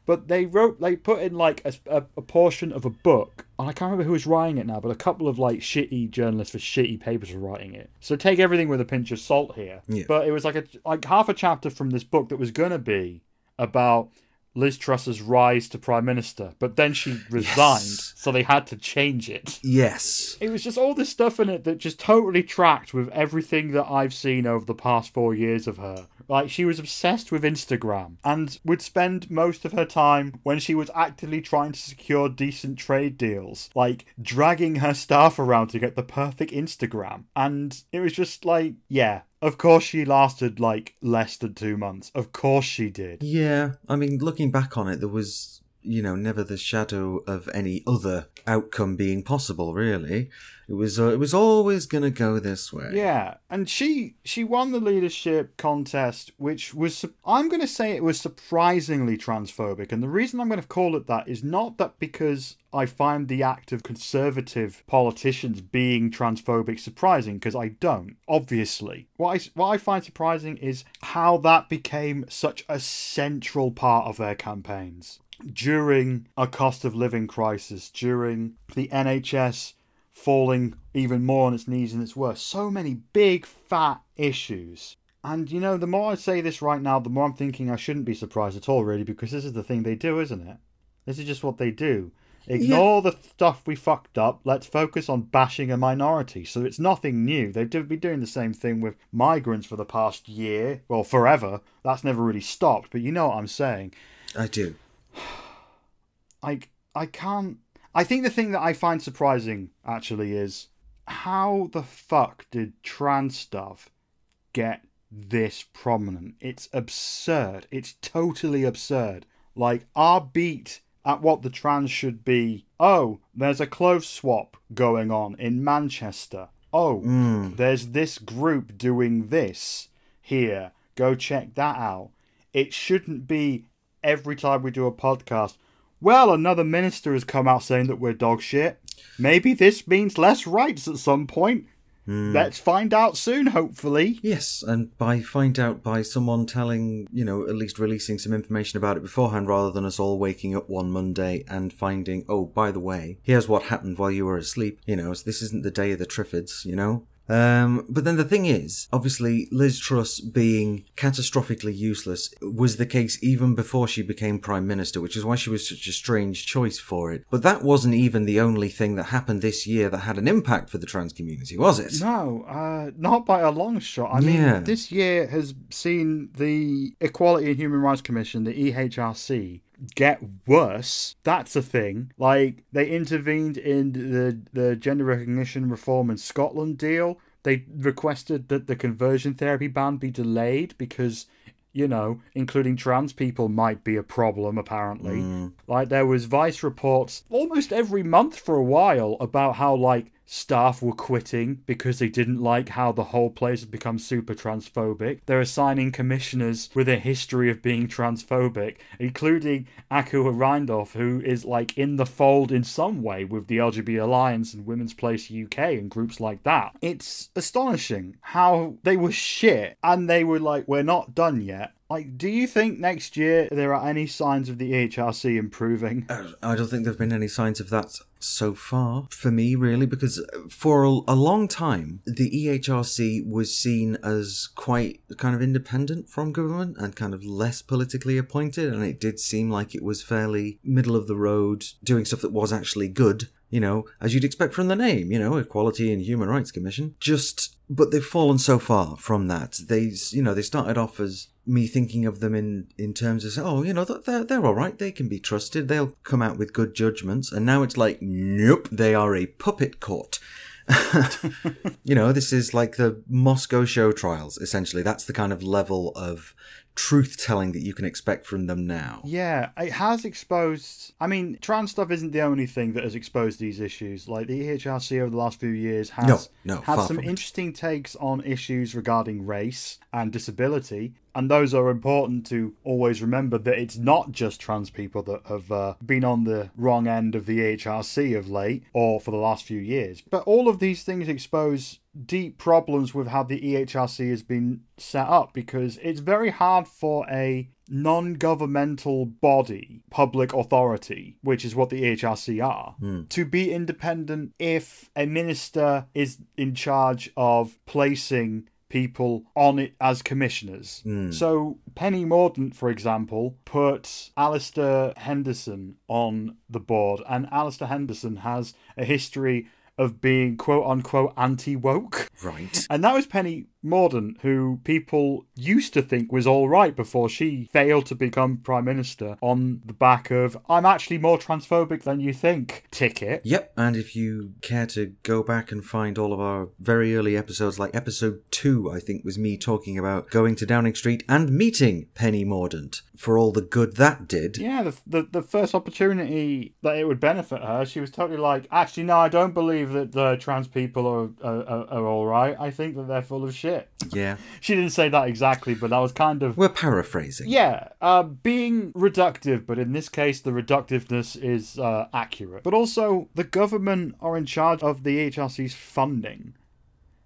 But they put in like a portion of a book, and I can't remember who was writing it now, but a couple of like shitty journalists for shitty papers were writing it. So take everything with a pinch of salt here. Yeah. But it was like half a chapter from this book that was gonna be about Liz Truss's rise to Prime Minister, but then she resigned, so they had to change it. Yes. It was just all this stuff in it that just totally tracked with everything that I've seen over the past 4 years of her. Like, she was obsessed with Instagram and would spend most of her time when she was actively trying to secure decent trade deals, like, dragging her staff around to get the perfect Instagram. And it was just like, yeah, of course she lasted, like, less than 2 months. Of course she did. Yeah, I mean, looking back on it, there was, never the shadow of any other outcome being possible, really. It was always going to go this way. Yeah, and she won the leadership contest, which was, I'm going to say it was surprisingly transphobic. And the reason I'm going to call it that is not that because I find the act of conservative politicians being transphobic surprising, because I don't, obviously. What I find surprising is how that became such a central part of their campaigns. During a cost of living crisis, during the NHS falling even more on its knees and its worst. So many big, fat issues. And, the more I say this right now, the more I'm thinking I shouldn't be surprised at all, really, because this is the thing they do, isn't it? This is just what they do. Ignore the stuff we fucked up. Let's focus on bashing a minority. So it's nothing new. They've been doing the same thing with migrants for the past year. Well, forever. That's never really stopped. But you know what I'm saying. I do. I can't... I think the thing that I find surprising, actually, is how the fuck did trans stuff get this prominent? It's absurd. It's totally absurd. Like, our beat at what the trans should be. Oh, there's a clothes swap going on in Manchester. Oh, there's this group doing this here. Go check that out. It shouldn't be every time we do a podcast. Well, another minister has come out saying that we're dog shit. Maybe this means less rights at some point. Let's find out soon, hopefully. Yes, and find out by someone telling, at least releasing some information about it beforehand, rather than us all waking up one Monday and finding, oh, by the way, here's what happened while you were asleep. So this isn't the day of the Triffids, But then the thing is, obviously, Liz Truss being catastrophically useless was the case even before she became Prime Minister, which is why she was such a strange choice for it. But that wasn't even the only thing that happened this year that had an impact for the trans community, was it? No, not by a long shot. I mean, this year has seen the Equality and Human Rights Commission, the EHRC, get worse. That's a thing. Like, they intervened in the gender recognition reform in Scotland deal. They requested that the conversion therapy ban be delayed because, including trans people might be a problem, apparently. Like, there was Vice reports almost every month for a while about how, staff were quitting because they didn't like how the whole place had become super transphobic. They're assigning commissioners with a history of being transphobic, including Akua Reindorf, who is in the fold in some way with the LGBT Alliance and Women's Place UK and groups like that. It's astonishing how they were shit and they were we're not done yet. Do you think next year there are any signs of the EHRC improving? I don't think there have been any signs of that so far, for me, really, because for a long time, the EHRC was seen as quite kind of independent from government and kind of less politically appointed, and it did seem like it was fairly middle of the road, doing stuff that was actually good. As you'd expect from the name, Equality and Human Rights Commission. But they've fallen so far from that. They started off as me thinking of them in terms of, they're all right, they can be trusted, they'll come out with good judgments, and now it's nope, they are a puppet court. This is like the Moscow show trials, essentially. That's the kind of level of truth-telling that you can expect from them now. Yeah, it has exposed... I mean, trans stuff isn't the only thing that has exposed these issues. The EHRC over the last few years has had some interesting takes on issues regarding race and disability, and those are important to always remember, that it's not just trans people that have been on the wrong end of the EHRC of late, or for the last few years. But all of these things expose deep problems with how the EHRC has been set up, because it's very hard for a non-governmental body, public authority, which is what the EHRC are, to be independent if a minister is in charge of placing people on it as commissioners. So Penny Mordaunt, for example, put Alistair Henderson on the board, and Alistair Henderson has a history of being quote-unquote anti-woke. Right. And that was Penny Mordaunt, who people used to think was all right before she failed to become Prime Minister on the back of, I'm actually more transphobic than you think, ticket. Yep, and if you care to go back and find all of our very early episodes, like episode 2, I think, was me talking about going to Downing Street and meeting Penny Mordaunt for all the good that did. Yeah, the first opportunity that it would benefit her, she was totally actually, no, I don't believe that trans people are all right. I think that they're full of shit. Yeah. She didn't say that exactly, but that was kind of... We're paraphrasing. Yeah, being reductive, but in this case, the reductiveness is accurate. But also, the government are in charge of the EHRC's funding,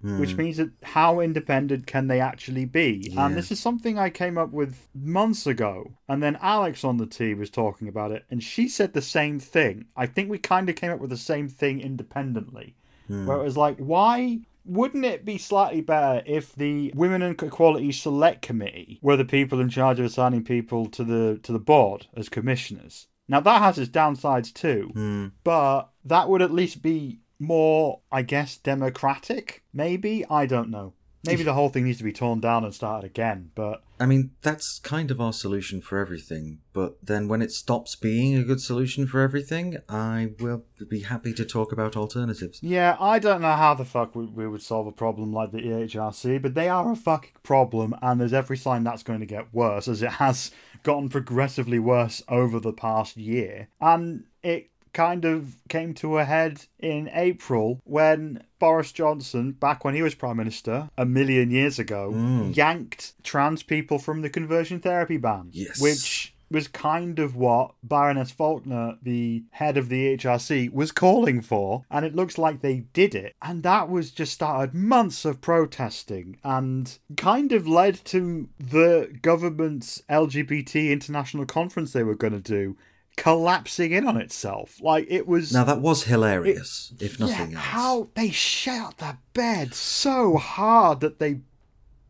which means that how independent can they actually be? Yeah. And this is something I came up with months ago, and then Alex on the team was talking about it, and she said the same thing. I think we kind of came up with the same thing independently, where it was why... Wouldn't it be slightly better if the Women and Equality Select Committee were the people in charge of assigning people to the board as commissioners? Now, that has its downsides too, but that would at least be more, I guess, democratic, maybe? I don't know. Maybe the whole thing needs to be torn down and started again, but... I mean, that's kind of our solution for everything, but then when it stops being a good solution for everything, I will be happy to talk about alternatives. Yeah, I don't know how the fuck we would solve a problem like the EHRC, but they are a fucking problem, and there's every sign that's going to get worse, as it has gotten progressively worse over the past year. And it kind of came to a head in April when Boris Johnson, back when he was Prime Minister, a million years ago, yanked trans people from the conversion therapy ban. Yes. Which was kind of what Baroness Faulkner, the head of the HRC, was calling for, and it looks like they did it. And that was just started months of protesting and kind of led to the government's LGBT international conference they were going to do collapsing in on itself. Like, it was... Now, that was hilarious, if nothing else. How they shut the bed so hard that they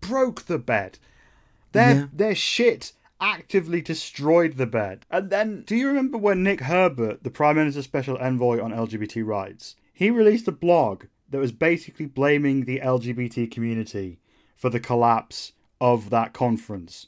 broke the bed. Their shit actively destroyed the bed. And then, do you remember when Nick Herbert, the Prime Minister's Special Envoy on LGBT rights, he released a blog that was basically blaming the LGBT community for the collapse of that conference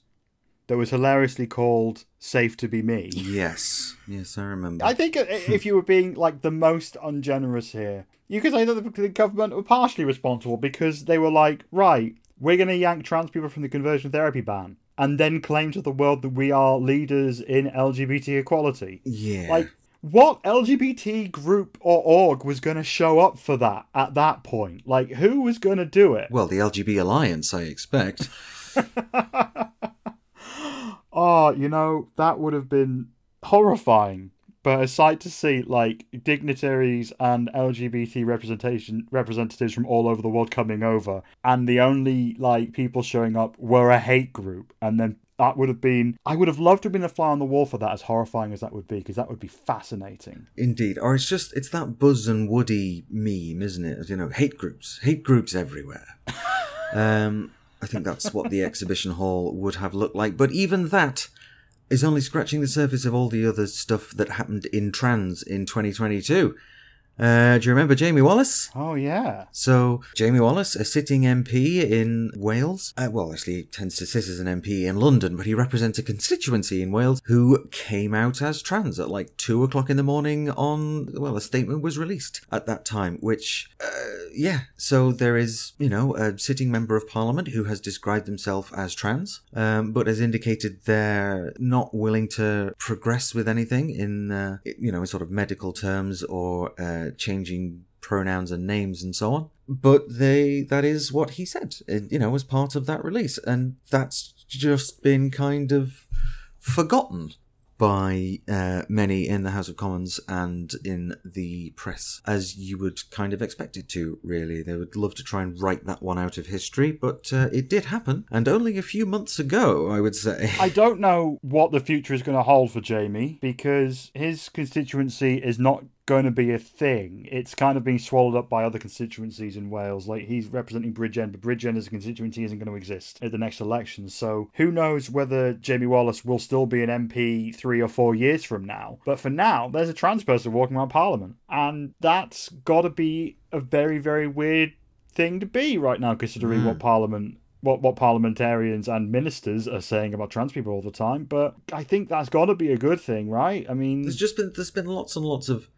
that was hilariously called Safe to Be Me. Yes, I remember. I think if you were being, like, the most ungenerous here, you could say that the government were partially responsible because they were like, right, we're going to yank trans people from the conversion therapy ban and then claim to the world that we are leaders in LGBT equality. Yeah. Like, what LGBT group or org was going to show up for that at that point? Like, who was going to do it? Well, the LGB Alliance, I expect. Oh, you know, that would have been horrifying. But a sight to see, like, dignitaries and LGBT representatives from all over the world coming over, and the only, like, people showing up were a hate group. And then that would have been... I would have loved to have been a fly on the wall for that, as horrifying as that would be, because that would be fascinating. Indeed. Or it's that Buzz and Woody meme, isn't it? You know, hate groups everywhere. I think that's what the exhibition hall would have looked like. But even that is only scratching the surface of all the other stuff that happened in trans in 2022. Do you remember Jamie Wallace? Oh, yeah. So, Jamie Wallace, a sitting MP in Wales. Well, actually, he tends to sit as an MP in London, but he represents a constituency in Wales who came out as trans at like 2 o'clock in the morning a statement was released at that time, which, so there is, a sitting member of parliament who has described themselves as trans, but has indicated they're not willing to progress with anything in sort of medical terms or, changing pronouns and names and so on. But that is what he said, as part of that release. And that's just been kind of forgotten by many in the House of Commons and in the press, as you would kind of expect it to, really. They would love to try and write that one out of history, but it did happen, and only a few months ago, I would say. I don't know what the future is going to hold for Jamie, because his constituency is not going to be a thing. It's kind of being swallowed up by other constituencies in Wales. Like, he's representing Bridgend, but Bridgend as a constituency isn't going to exist at the next election. So who knows whether Jamie Wallace will still be an MP 3 or 4 years from now. But for now, there's a trans person walking around Parliament. And that's got to be a very, very weird thing to be right now, considering what parliamentarians and ministers are saying about trans people all the time. But I think that's got to be a good thing, right? I mean, there's been lots and lots of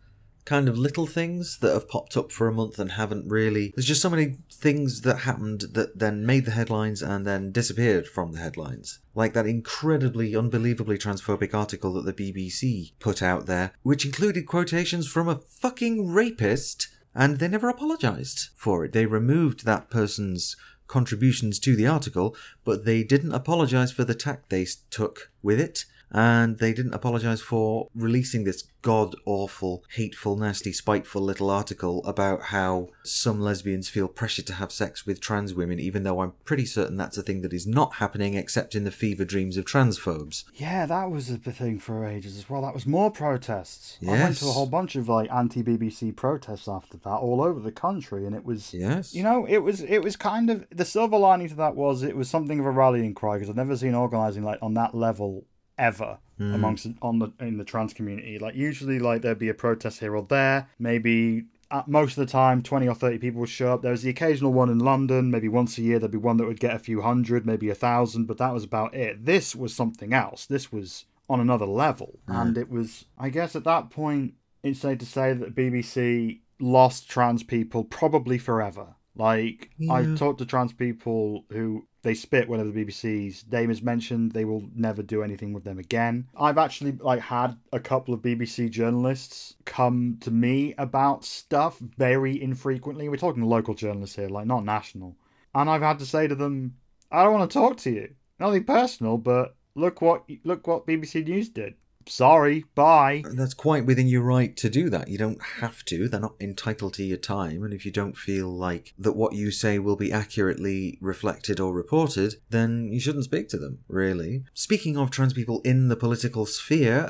kind of little things that have popped up for a month and haven't really... There's just so many things that happened that then made the headlines and then disappeared from the headlines. Like that incredibly, unbelievably transphobic article that the BBC put out there, which included quotations from a fucking rapist, and they never apologised for it. They removed that person's contributions to the article, but they didn't apologise for the tack they took with it. And they didn't apologise for releasing this god-awful, hateful, nasty, spiteful little article about how some lesbians feel pressure to have sex with trans women, even though I'm pretty certain that's a thing that is not happening except in the fever dreams of transphobes. Yeah, that was the thing for ages as well. That was more protests. Yes. I went to a whole bunch of anti-BBC protests after that all over the country, and it was... Yes. It was kind of... The silver lining to that was it was something of a rallying cry, because I've never seen organising on that level ever amongst in the trans community. Like usually, like there'd be a protest here or there. Maybe most of the time, 20 or 30 people would show up. There was the occasional one in London. Maybe once a year there'd be one that would get a few hundred, maybe 1,000, but that was about it. This was something else. This was on another level, and it was. I guess at that point, it's safe to say that the BBC lost trans people probably forever. Like, I've talked to trans people who they spit whenever the BBC's name is mentioned. They will never do anything with them again. I've actually had a couple of BBC journalists come to me about stuff very infrequently. We're talking local journalists here, like not national. And I've had to say to them, I don't want to talk to you. Nothing personal, but look what BBC News did. Sorry, bye. That's quite within your right to do that. You don't have to. They're not entitled to your time. And if you don't feel like that what you say will be accurately reflected or reported, then you shouldn't speak to them, really. Speaking of trans people in the political sphere,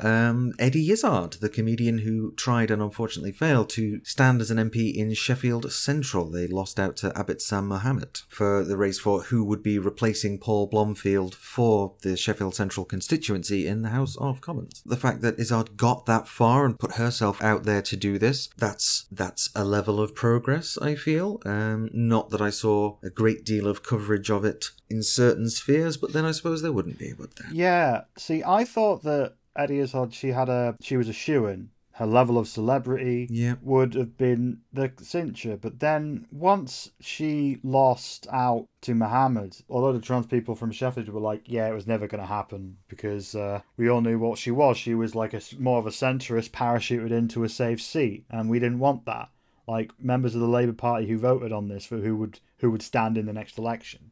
Eddie Izzard, the comedian who tried and unfortunately failed to stand as an MP in Sheffield Central. They lost out to Abid Sam Mohammed for the race for who would be replacing Paul Blomfield for the Sheffield Central constituency in the House of Commons. The fact that Izzard got that far and put herself out there to do this, that's a level of progress, I feel. Not that I saw a great deal of coverage of it in certain spheres, but then I suppose there wouldn't be, would there? Yeah, see, I thought that Eddie Izzard, she was a shoo-in. Her level of celebrity would have been the cincher. But then once she lost out to Mohammed, a lot of trans people from Sheffield were like, yeah, it was never going to happen because we all knew what she was. She was like more of a centrist parachuted into a safe seat, and we didn't want that. Like members of the Labour Party who voted on this for who would stand in the next election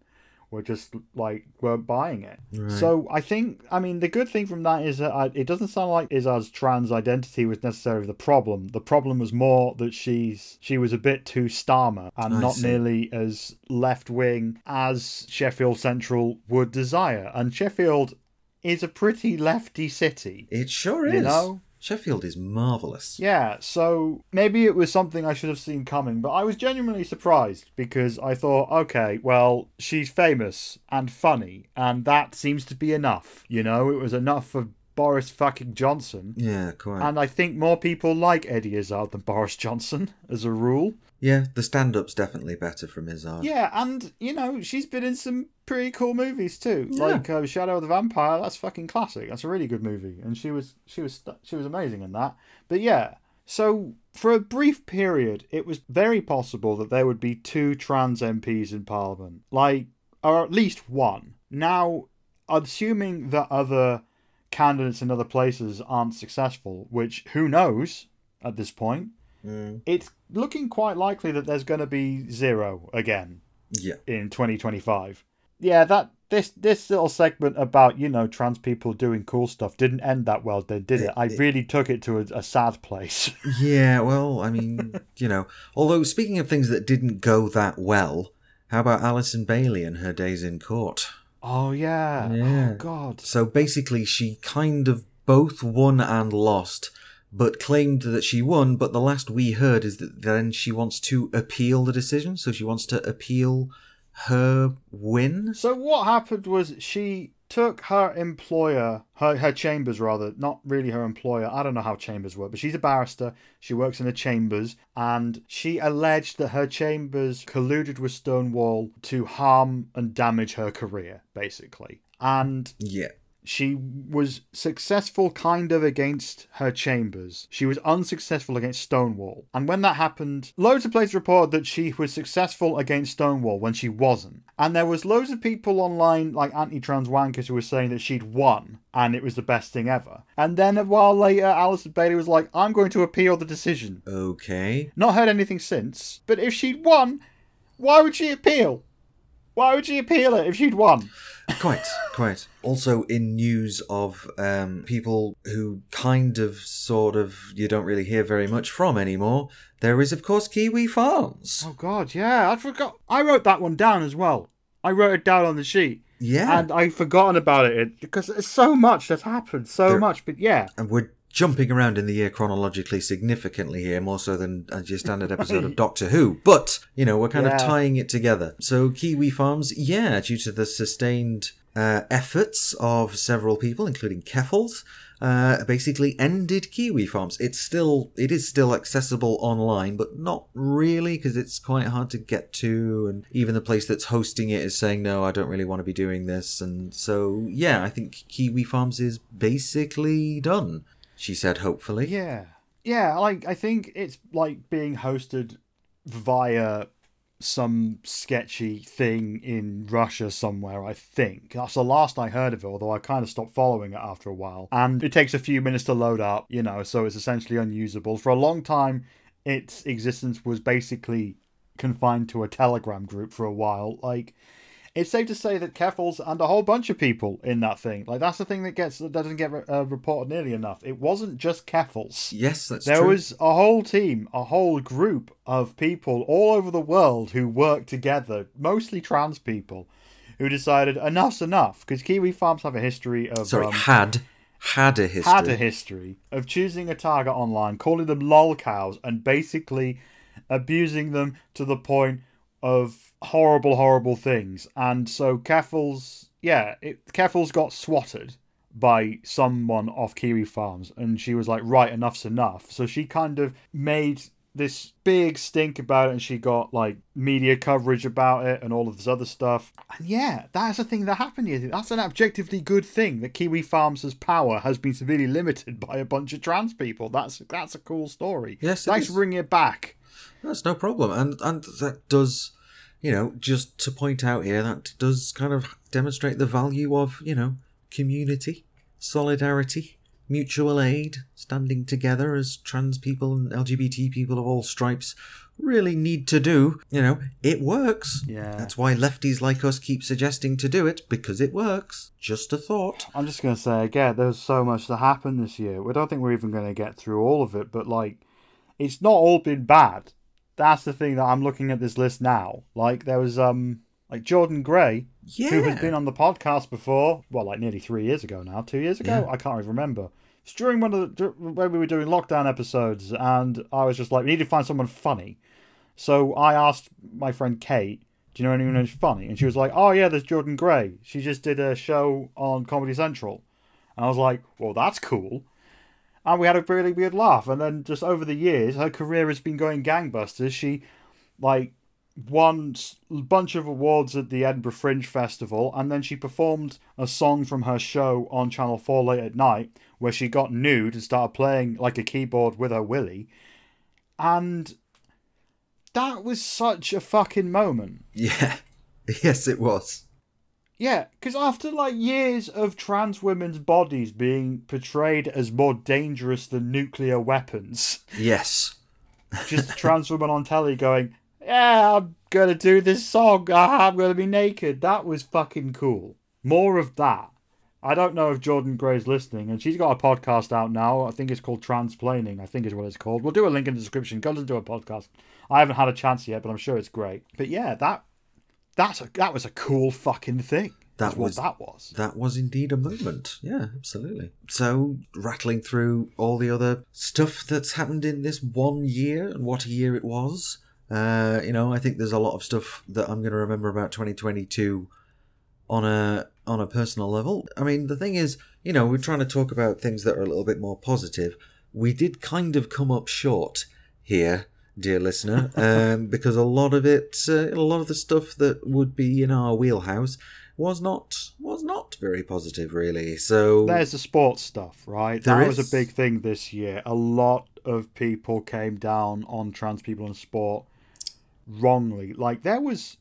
were just weren't buying it. Right. So the good thing from that is that it doesn't sound like Izzard's trans identity was necessarily the problem. The problem was more that she was a bit too Starmer and not nearly as left-wing as Sheffield Central would desire. And Sheffield is a pretty lefty city. It sure is. You know? Sheffield is marvellous. Yeah, so maybe it was something I should have seen coming, but I was genuinely surprised because I thought, okay, well, she's famous and funny, and that seems to be enough. You know, it was enough for Boris fucking Johnson. Yeah, quite. And I think more people like Eddie Izzard than Boris Johnson, as a rule. Yeah, the stand-up's definitely better from Izzard. Yeah, and, you know, she's been in some pretty cool movies too. Yeah. Like Shadow of the Vampire, that's fucking classic. That's a really good movie. And she was amazing in that. But yeah, so for a brief period, it was very possible that there would be 2 trans MPs in Parliament. Or at least one. Now, assuming that other candidates in other places aren't successful, which who knows at this point, it's looking quite likely that there's going to be 0 again in 2025. Yeah, this little segment about, you know, trans people doing cool stuff didn't end that well, did it? I really took it to a sad place. Yeah, well, I mean, you know, although speaking of things that didn't go that well, how about Alison Bailey and her days in court? Oh, yeah. Oh, God. So basically she kind of both won and lost, but claimed that she won, but the last we heard is that then she wants to appeal the decision, so she wants to appeal her win. So what happened was she took her employer, her chambers rather, not really her employer, I don't know how chambers work, but she's a barrister, she works in the chambers, and she alleged that her chambers colluded with Stonewall to harm and damage her career, basically. And she was successful kind of against her chambers. She was unsuccessful against Stonewall. And when that happened, loads of places reported that she was successful against Stonewall when she wasn't. And there was loads of people online, like anti-trans wankers, who were saying that she'd won and it was the best thing ever. And then a while later, Alison Bailey was like, I'm going to appeal the decision. Okay. Not heard anything since. But if she'd won, why would she appeal? Why would she appeal it if she'd won? Quite. Also, in news of people who sort of, you don't really hear very much from anymore, there is, of course, Kiwi Farms. Oh, God, yeah, I forgot. I wrote that one down as well. I wrote it down on the sheet. Yeah. And I've forgotten about it because there's so much that's happened. But yeah. And we're jumping around in the year chronologically significantly here, more so than your standard episode of Doctor Who. But, you know, we're kind of tying it together. So Kiwi Farms, due to the sustained efforts of several people, including Keffels, basically ended kiwi farms. It is still accessible online, but not really, because it's quite hard to get to, and even the place that's hosting it is saying, no, I don't really want to be doing this. And so, yeah, I think kiwi farms is basically done, she said, hopefully. Yeah, like, I think it's like being hosted via some sketchy thing in Russia somewhere, I think. That's the last I heard of it, although I kind of stopped following it after a while. And it takes a few minutes to load up, you know, so it's essentially unusable. For a long time, its existence was basically confined to a Telegram group for a while. Like, it's safe to say that Keffels and a whole bunch of people in that thing, like, that's the thing that doesn't get reported nearly enough. It wasn't just Keffels. Yes, that's true. There was a whole team, a whole group of people all over the world who worked together, mostly trans people, who decided enough's enough, because kiwi farms have a history of... had a history. Had a history of choosing a target online, calling them lol cows, and basically abusing them to the point of horrible things. And so Keffels got swatted by someone off Kiwi Farms, and she was like, right, enough's enough. So she kind of made this big stink about it, and she got like media coverage about it and all of this other stuff. And yeah, that's a thing that happened here. That's an objectively good thing, that Kiwi Farms' power has been severely limited by a bunch of trans people. That's a cool story. Yes, thanks for bringing it back. That's no problem. And that does, you know, just to point out here, that does kind of demonstrate the value of, you know, community, solidarity, mutual aid, standing together as trans people and LGBT people of all stripes really need to do. You know, it works. Yeah. That's why lefties like us keep suggesting to do it, because it works. Just a thought. I'm just going to say again, there's so much that happened this year. I don't think we're even going to get through all of it, but like, it's not all been bad. That's the thing that I'm looking at this list now. Like, there was like Jordan Gray, who has been on the podcast before, well, like nearly 3 years ago now, 2 years ago? Yeah. I can't even remember. It's during when we were doing lockdown episodes, and I was just like, we need to find someone funny. So I asked my friend Kate, do you know anyone who's funny? And she was like, oh yeah, there's Jordan Gray. She just did a show on Comedy Central. And I was like, well, that's cool. And we had a really weird laugh. And then just over the years, her career has been going gangbusters. She, like, won a bunch of awards at the Edinburgh Fringe Festival. And then she performed a song from her show on Channel 4 late at night, where she got nude and started playing, like, a keyboard with her willy. And that was such a fucking moment. Yeah. Yes, it was. Yeah, because after like years of trans women's bodies being portrayed as more dangerous than nuclear weapons. Yes. Just trans women on telly going, yeah, I'm going to do this song. I'm going to be naked. That was fucking cool. More of that. I don't know if Jordan Gray's listening, and she's got a podcast out now. I think it's called Transplaining, I think is what it's called. We'll do a link in the description. Go listen to a podcast. I haven't had a chance yet, but I'm sure it's great. But yeah, that was a cool fucking thing. That was indeed a moment. Yeah, absolutely. So, rattling through all the other stuff that's happened in this 1 year, and what a year it was. You know, I think there's a lot of stuff that I'm going to remember about 2022 on a personal level. I mean, the thing is, you know, we're trying to talk about things that are a little bit more positive. We did kind of come up short here, dear listener, because a lot of the stuff that would be in our wheelhouse was not very positive, really. So there's the sports stuff, right? That was a big thing this year. A lot of people came down on trans people in sport wrongly. Like there was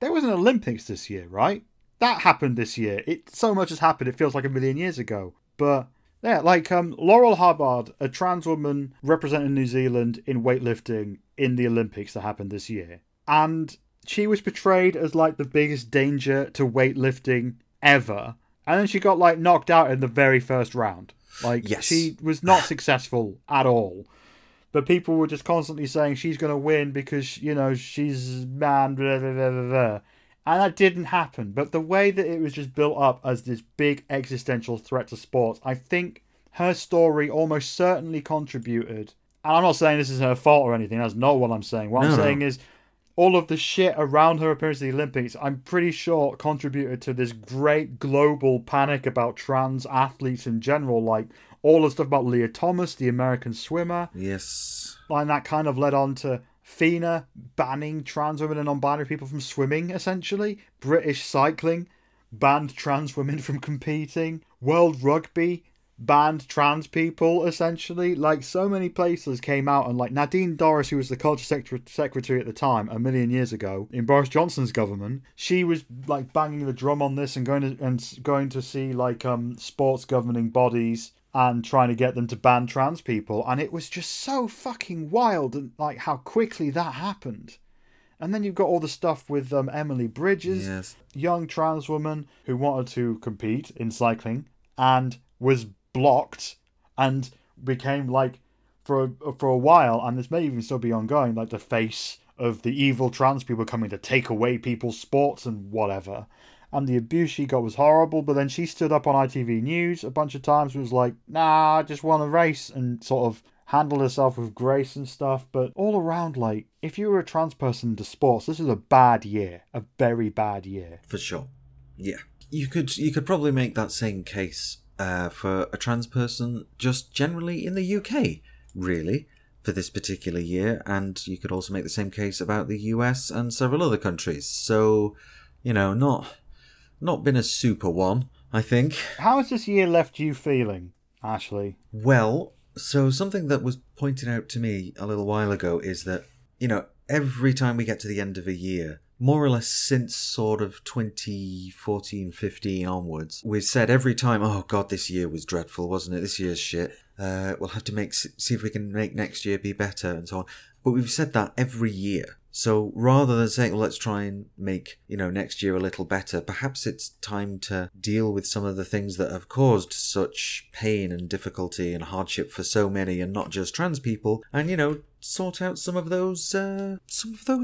an Olympics this year, right? That happened this year. So much has happened. It feels like a million years ago. But yeah, like Laurel Hubbard, a trans woman representing New Zealand in weightlifting in the Olympics that happened this year, and she was portrayed as like the biggest danger to weightlifting ever. And then she got like knocked out in the very first round. Like she was not successful at all. But people were just constantly saying she's going to win because, you know, she's man, blah, blah, blah, blah, blah. And that didn't happen. But the way that it was just built up as this big existential threat to sports, I think her story almost certainly contributed. And I'm not saying this is her fault or anything. That's not what I'm saying. What I'm saying is, all of the shit around her appearance at the Olympics, I'm pretty sure contributed to this great global panic about trans athletes in general. Like, all the stuff about Leah Thomas, the American swimmer. Yes. And that kind of led on to FINA banning trans women and non-binary people from swimming, essentially. British cycling banned trans women from competing. World Rugby banned trans people, essentially. Like, so many places came out, and like Nadine Dorries, who was the culture secretary at the time, a million years ago, in Boris Johnson's government, she was like banging the drum on this and going to see like sports governing bodies and trying to get them to ban trans people. And it was just so fucking wild, and like how quickly that happened. And then you've got all the stuff with Emily Bridges, Yes. young trans woman who wanted to compete in cycling and was blocked and became like for a while, and this may even still be ongoing, like the face of the evil trans people coming to take away people's sports and whatever. And the abuse she got was horrible, but then she stood up on ITV News a bunch of times and was like, nah, I just won a race, and sort of handled herself with grace and stuff. But all around, like, if you were a trans person into sports, this is a bad year. A very bad year. For sure. Yeah. You could probably make that same case for a trans person just generally in the UK, really, for this particular year. And you could also make the same case about the US and several other countries. So, you know, not been a super one, I think. How has this year left you feeling, Ashley? Well, so something that was pointed out to me a little while ago is that, you know, every time we get to the end of a year, more or less since sort of 2014-15 onwards, we've said every time, oh God, this year was dreadful, wasn't it? This year's shit. We'll have to see if we can make next year be better and so on. But we've said that every year. So rather than saying, well, let's try and make, you know, next year a little better, perhaps it's time to deal with some of the things that have caused such pain and difficulty and hardship for so many, and not just trans people, and, you know, sort out some of those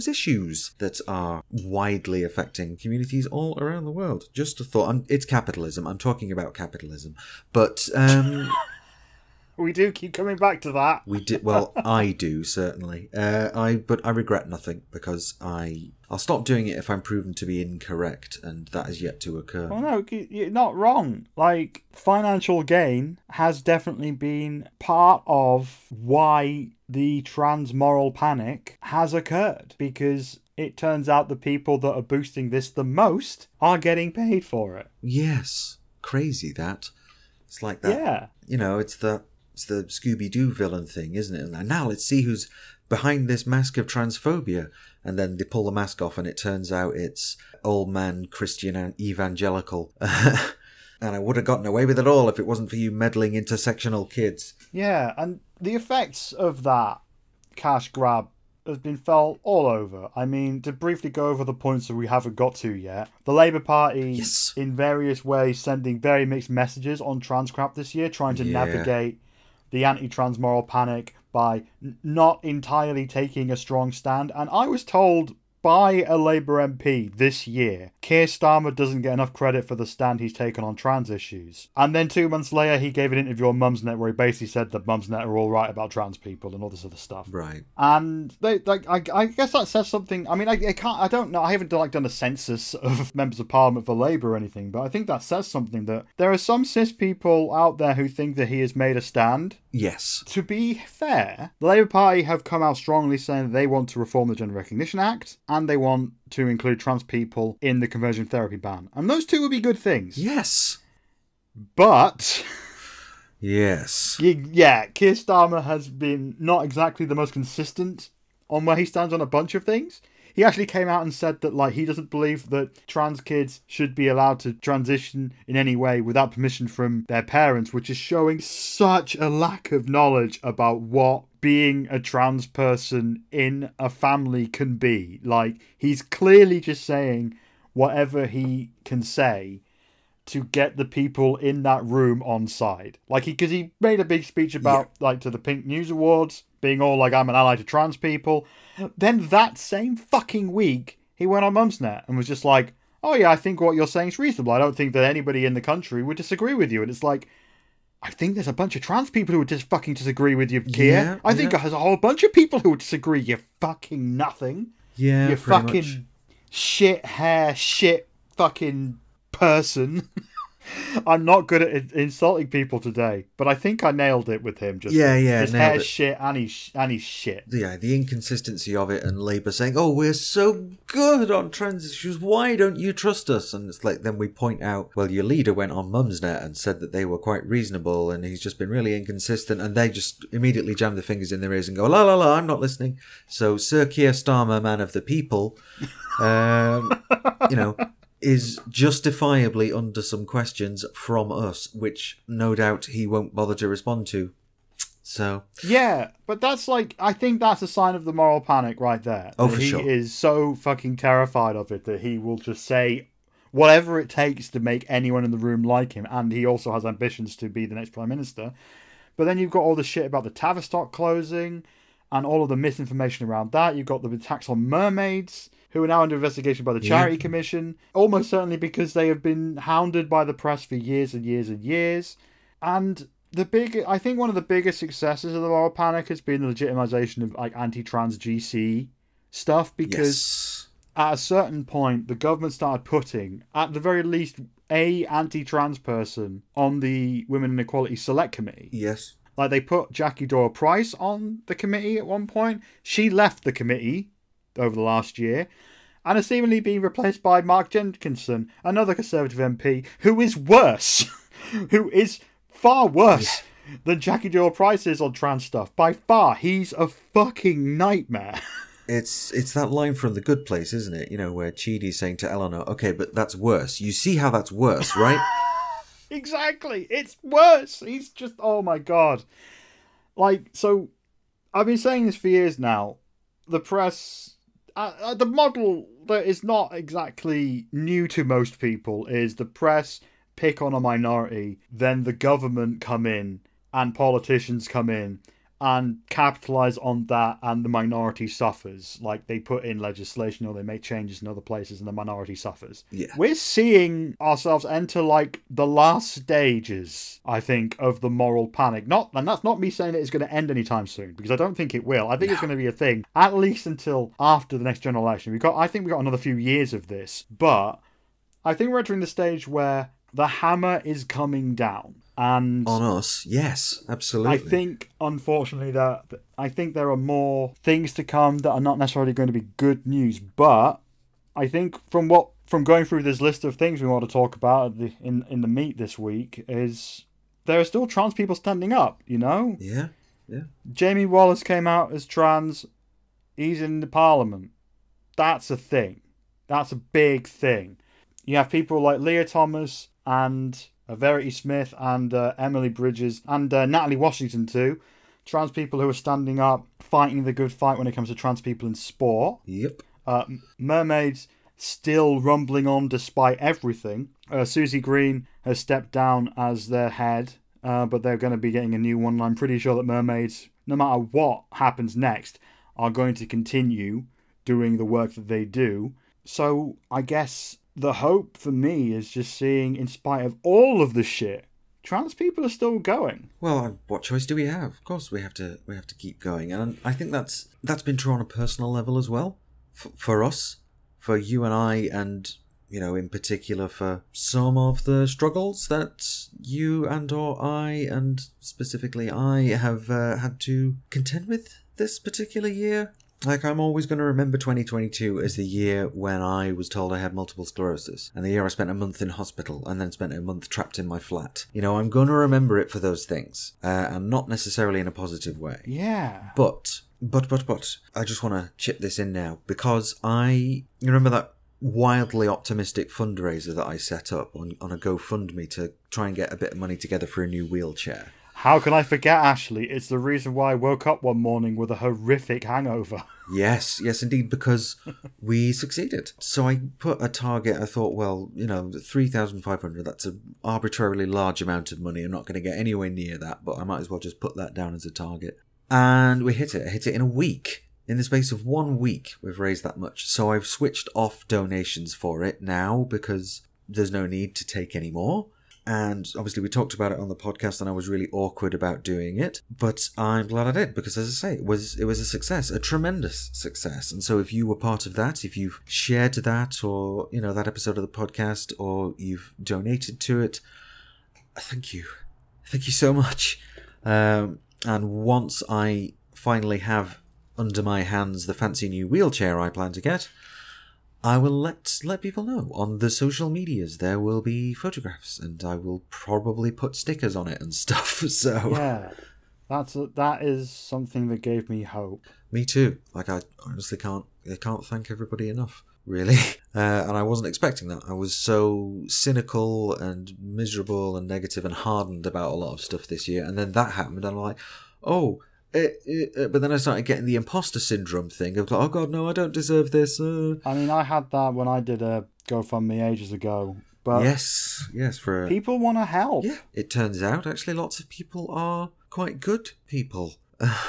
issues that are widely affecting communities all around the world. Just a thought. It's capitalism. I'm talking about capitalism. But We do keep coming back to that. we did. Well, I do, certainly. But I regret nothing, because I'll stop doing it if I'm proven to be incorrect, and that is yet to occur. Well, no, you're not wrong. Like, financial gain has definitely been part of why the trans moral panic has occurred, because it turns out the people that are boosting this the most are getting paid for it. Yes. Crazy, that. It's like that. Yeah. You know, it's the Scooby-Doo villain thing, isn't it? And now let's see who's behind this mask of transphobia. And then they pull the mask off, and it turns out it's old man Christian and evangelical. And I would have gotten away with it all if it wasn't for you meddling intersectional kids. Yeah, and the effects of that cash grab has been felt all over. I mean, to briefly go over the points that we haven't got to yet, the Labour Party, Yes. in various ways, sending very mixed messages on trans crap this year, trying to navigate the anti-trans moral panic by not entirely taking a strong stand. And I was told by a Labour MP this year, Keir Starmer doesn't get enough credit for the stand he's taken on trans issues. And then 2 months later, he gave an interview on Mumsnet where he basically said that Mumsnet are all right about trans people and all this other stuff. Right. And I guess that says something. I mean, I don't know. I haven't done a census of members of Parliament for Labour or anything, but I think that says something, that there are some cis people out there who think that he has made a stand. Yes. To be fair, the Labour Party have come out strongly saying that they want to reform the Gender Recognition Act, and they want to include trans people in the conversion therapy ban. And those two would be good things. Yes. But Yes. yeah, Keir Starmer has been not exactly the most consistent on where he stands on a bunch of things. He actually came out and said that, like, he doesn't believe that trans kids should be allowed to transition in any way without permission from their parents, which is showing such a lack of knowledge about what being a trans person in a family can be. Like, he's clearly just saying whatever he can say to get the people in that room on side. Like, because he made a big speech about, like, to the Pink News Awards, being all like, I'm an ally to trans people. Then that same fucking week, he went on Mumsnet and was just like, oh yeah, I think what you're saying is reasonable. I don't think that anybody in the country would disagree with you. And it's like, I think there's a bunch of trans people who would just fucking disagree with you, Keir. Yeah, I think there's a whole bunch of people who would disagree, you fucking nothing. Yeah, You pretty fucking much. shit hair, shit fucking person. I'm not good at insulting people today, but I think I nailed it with him. Just Yeah, his nailed hair's it. shit and he's shit. Yeah, the inconsistency of it, and Labour saying, "Oh, we're so good on trans issues. Why don't you trust us?" And it's like, then we point out, well, your leader went on Mumsnet and said that they were quite reasonable, and he's just been really inconsistent, and they just immediately jam their fingers in their ears and go, "La la la, I'm not listening." So Sir Keir Starmer, man of the people, you know, is justifiably under some questions from us, which no doubt he won't bother to respond to. So Yeah, but that's like, I think that's a sign of the moral panic right there. Oh, That for he sure. is so fucking terrified of it that he will just say whatever it takes to make anyone in the room like him, and he also has ambitions to be the next Prime Minister. But then you've got all the shit about the Tavistock closing and all of the misinformation around that. You've got the attacks on mermaids, who are now under investigation by the Charity Commission, almost certainly because they have been hounded by the press for years and years and years. And I think one of the biggest successes of the moral panic has been the legitimization of like anti-trans GC stuff, because at a certain point the government started putting, at the very least, a anti-trans person on the Women and Equality Select Committee. yes. Like, they put Jackie Doyle-Price on the committee at one point. She left the committee over the last year and has seemingly been replaced by Mark Jenkinson, another Conservative MP, who is worse. Who is far worse than Jackie Doyle-Price is on trans stuff. By far, he's a fucking nightmare. It's that line from The Good Place, isn't it? You know, where Chidi's saying to Eleanor, "Okay, but that's worse. You see how that's worse, right?" Exactly. It's worse. He's just, oh my God. Like, so, I've been saying this for years now. The press, the model that is not exactly new to most people is the press pick on a minority, then the government come in and politicians come in and capitalize on that, and the minority suffers. Like, they put in legislation or they make changes in other places and the minority suffers. Yeah. We're seeing ourselves enter like the last stages, I think, of the moral panic. And that's not me saying it's going to end anytime soon, because I don't think it will. I think it's going to be a thing at least until after the next general election. I think we've got another few years of this, but I think we're entering the stage where the hammer is coming down. And On us, yes, absolutely. I think, unfortunately, that I think there are more things to come that are not necessarily going to be good news. But I think from going through this list of things we want to talk about in the meet this week, is there are still trans people standing up. You know, Yeah. Jamie Wallace came out as trans. He's in the Parliament. That's a thing. That's a big thing. You have people like Leah Thomas and Verity Smith and Emily Bridges and Natalie Washington too. Trans people who are standing up, fighting the good fight when it comes to trans people in sport. Yep. Mermaids still rumbling on despite everything. Susie Green has stepped down as their head, but they're going to be getting a new one. And I'm pretty sure that Mermaids, no matter what happens next, are going to continue doing the work that they do. So I guess the hope for me is just seeing, in spite of all of the shit, trans people are still going. Well, what choice do we have? Of course, we have to keep going, and I think that's been true on a personal level as well, for us, for you and I, and you know, in particular for some of the struggles that you and or I, and specifically I, have had to contend with this particular year. Like, I'm always going to remember 2022 as the year when I was told I had multiple sclerosis, and the year I spent a month in hospital and then spent a month trapped in my flat. You know, I'm going to remember it for those things, and not necessarily in a positive way. Yeah. But, I just want to chip this in now, because you remember that wildly optimistic fundraiser that I set up on a GoFundMe to try and get a bit of money together for a new wheelchair? How can I forget, Ashley? It's the reason why I woke up one morning with a horrific hangover. Yes, indeed, because we succeeded. So I put a target. I thought, well, you know, 3,500, that's an arbitrarily large amount of money. I'm not going to get anywhere near that, but I might as well just put that down as a target. And we hit it. I hit it in a week. In the space of 1 week, we've raised that much. So I've switched off donations for it now, because there's no need to take any more. And obviously we talked about it on the podcast and I was really awkward about doing it. But I'm glad I did because, as I say, it was a success, a tremendous success. And so if you were part of that, if you've shared that or, that episode of the podcast, or you've donated to it, thank you. Thank you so much. And once I finally have under my hands the fancy new wheelchair I plan to get, I will let people know on the social medias. There will be photographs, and I will probably put stickers on it and stuff. So yeah, that is something that gave me hope. Me too. Like, I honestly can't thank everybody enough, really. And I wasn't expecting that. I was so cynical and miserable and negative and hardened about a lot of stuff this year, and then that happened, and I'm like, oh. But then I started getting the imposter syndrome thing of like, oh god, no, I don't deserve this. I mean, I had that when I did a GoFundMe ages ago. But yes, people want to help. Yeah, it turns out actually lots of people are quite good people.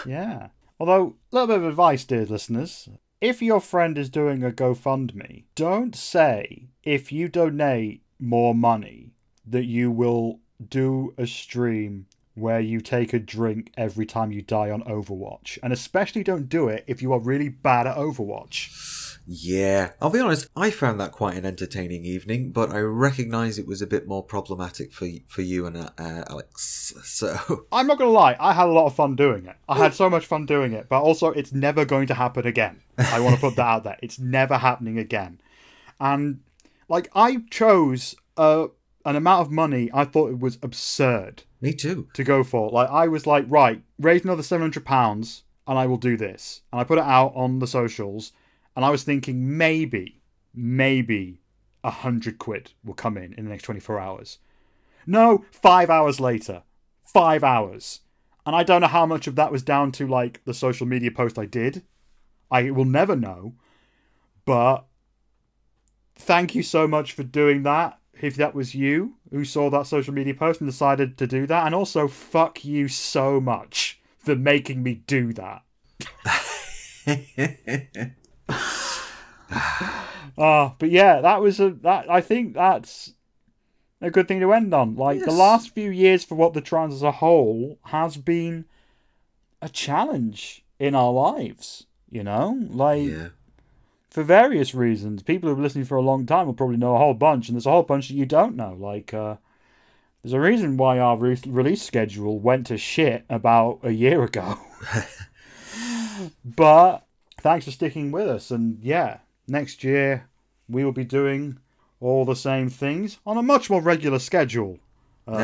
Yeah. Although, a little bit of advice, dear listeners. If your friend is doing a GoFundMe, don't say if you donate more money that you will do a stream where you take a drink every time you die on Overwatch. And especially don't do it if you are really bad at Overwatch. Yeah, I'll be honest, I found that quite an entertaining evening, but I recognise it was a bit more problematic for you and Alex, so... I'm not going to lie, I had a lot of fun doing it. I had so much fun doing it, but also it's never going to happen again. I want to put that out there. It's never happening again. And, like, I chose an amount of money I thought it was absurd. Me too. To go for. Like, I was like, right, raise another £700 and I will do this. And I put it out on the socials and I was thinking maybe 100 quid will come in the next 24 hours. No, 5 hours later. 5 hours. And I don't know how much of that was down to, like, the social media post I did. I will never know. But thank you so much for doing that. If that was you who saw that social media post and decided to do that. And also, fuck you so much for making me do that. But yeah, I think that's a good thing to end on. Like, yes. The last few years for What the Trans as a whole has been a challenge in our lives, Like... Yeah. For various reasons. People who've listened for a long time will probably know a whole bunch, and there's a whole bunch that you don't know. Like, there's a reason why our release schedule went to shit about a year ago. But thanks for sticking with us, and yeah, next year we will be doing all the same things on a much more regular schedule.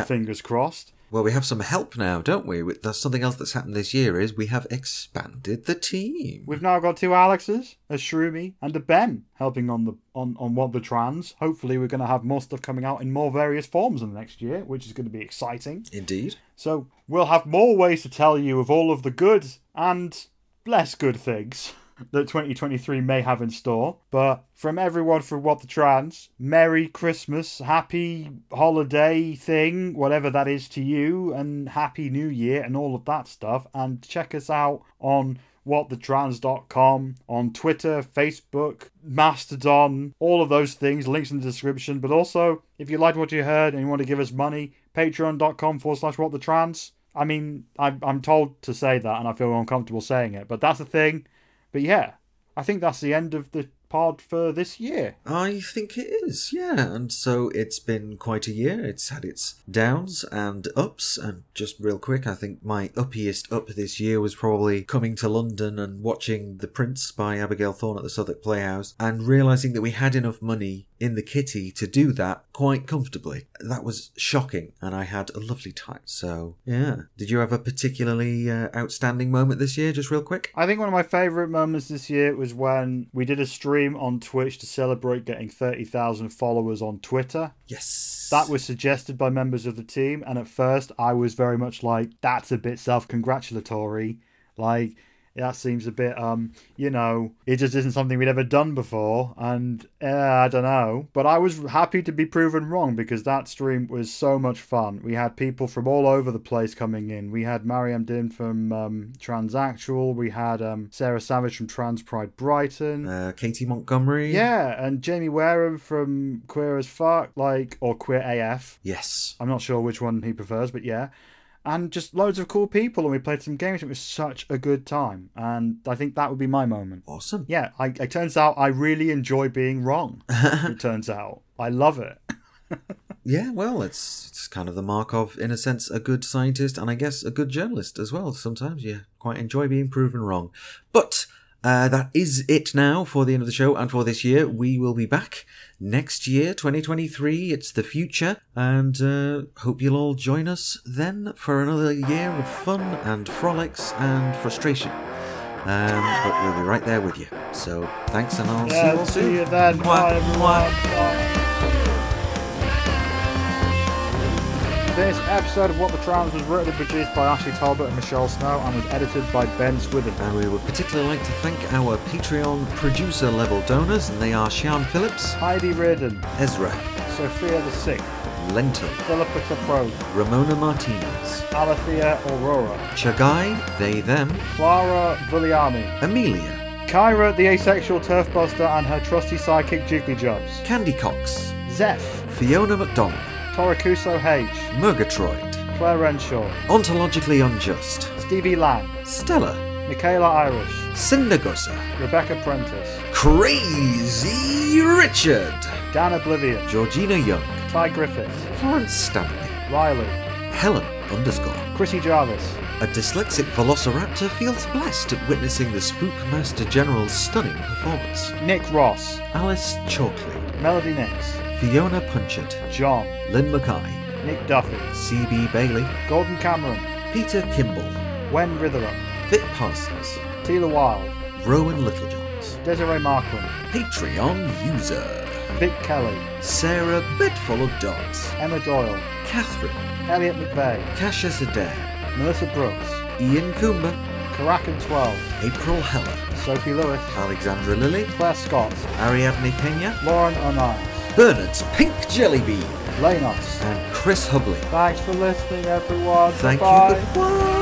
Fingers crossed. Well, we have some help now, don't we? That's something else that's happened this year is we have expanded the team. We've now got 2 Alexes, a Shroomy, and a Ben helping on What the Trans. Hopefully we're going to have more stuff coming out in more various forms in the next year, which is going to be exciting. Indeed. So we'll have more ways to tell you of all of the good and less good things that 2023 may have in store. But from everyone from What the Trans, Merry Christmas, Happy Holiday thing, whatever that is to you, and Happy New Year and all of that stuff. And check us out on whatthetrans.com, on Twitter, Facebook, Mastodon, all of those things, links in the description. But also, if you liked what you heard and you want to give us money, patreon.com/whatthetrans. I mean, I'm told to say that and I feel uncomfortable saying it, but that's the thing. But yeah, I think that's the end of the pod for this year. I think it is, yeah. And so it's been quite a year. It's had its downs and ups. And just real quick, I think my uppiest up this year was probably coming to London and watching The Prince by Abigail Thorne at the Southwark Playhouse and realising that we had enough money in the kitty to do that quite comfortably. That was shocking, and I had a lovely time. So, yeah. Did you have a particularly outstanding moment this year, just real quick? I think one of my favourite moments this year was when we did a stream on Twitch to celebrate getting 30,000 followers on Twitter. Yes. That was suggested by members of the team, and at first I was very much like, that's a bit self-congratulatory. Like, that seems a bit, it just isn't something we'd ever done before. And I don't know. But I was happy to be proven wrong because that stream was so much fun. We had people from all over the place coming in. We had Mariam Din from Transactual. We had Sarah Savage from Trans Pride Brighton. Katie Montgomery. Yeah, and Jamie Wareham from Queer as Fuck, or Queer AF. Yes. I'm not sure which one he prefers, but yeah. And just loads of cool people, and we played some games. It was such a good time, and I think that would be my moment. Awesome. Yeah, it turns out I really enjoy being wrong. It turns out. I love it. Yeah, well, it's kind of the mark of, in a sense, a good scientist, and I guess a good journalist as well. Sometimes you quite enjoy being proven wrong. But that is it now for the end of the show and for this year. We will be back next year, 2023. It's the future, and hope you'll all join us then for another year of fun and frolics and frustration. But we'll be right there with you. So thanks, and I'll see you all soon. See you then. Bye, everyone. Bye. This episode of What the Trans was written and produced by Ashley Talbot and Michelle Snow and was edited by Ben Swithin. And we would particularly like to thank our Patreon producer level donors, and they are Sian Phillips, Heidi Reardon, Ezra, Sophia the Sixth, Lentil, Philippa Pro, Ramona Martinez, Alethea Aurora, Chagai, they, them, Clara Vulliami, Amelia, Kyra the Asexual Turfbuster and her trusty sidekick Jiggly Jobs, Candy Cox, Zeph, Fiona McDonald, Torakuso H, Murgatroyd, Claire Renshaw, Ontologically Unjust, Stevie Lang, Stella, Michaela Irish, Cindergosa, Rebecca Prentice, Crazy Richard, Dan Oblivion, Georgina Young, Ty Griffiths, Florence Stanley, Riley, Helen Chrissy Jarvis, A dyslexic velociraptor feels blessed at witnessing the Spookmaster General's stunning performance. Nick Ross, Alice Chalkley, Melody Nix, Fiona Punchett, John, Lynn Mackay, Nick Duffy, C.B. Bailey, Gordon Cameron, Peter Kimball, Wen Ritherup, Vic Parsons, Tila Wild, Rowan Littlejohns, Desiree Markland, Patreon user, Vic Kelly, Sarah Bedful of Dogs, Emma Doyle, Catherine, Elliot McVeigh, Cassius Adair, Melissa Brooks, Ian Coomber, Karakan 12, April Heller, Sophie Lewis, Alexandra Lilly, Claire Scott, Ariadne Pena, Lauren O'Neill, Bernard's Pink Jellybean, Lanos. and Chris Hubley. Thanks for listening, everyone. Thank Bye. you. Goodbye.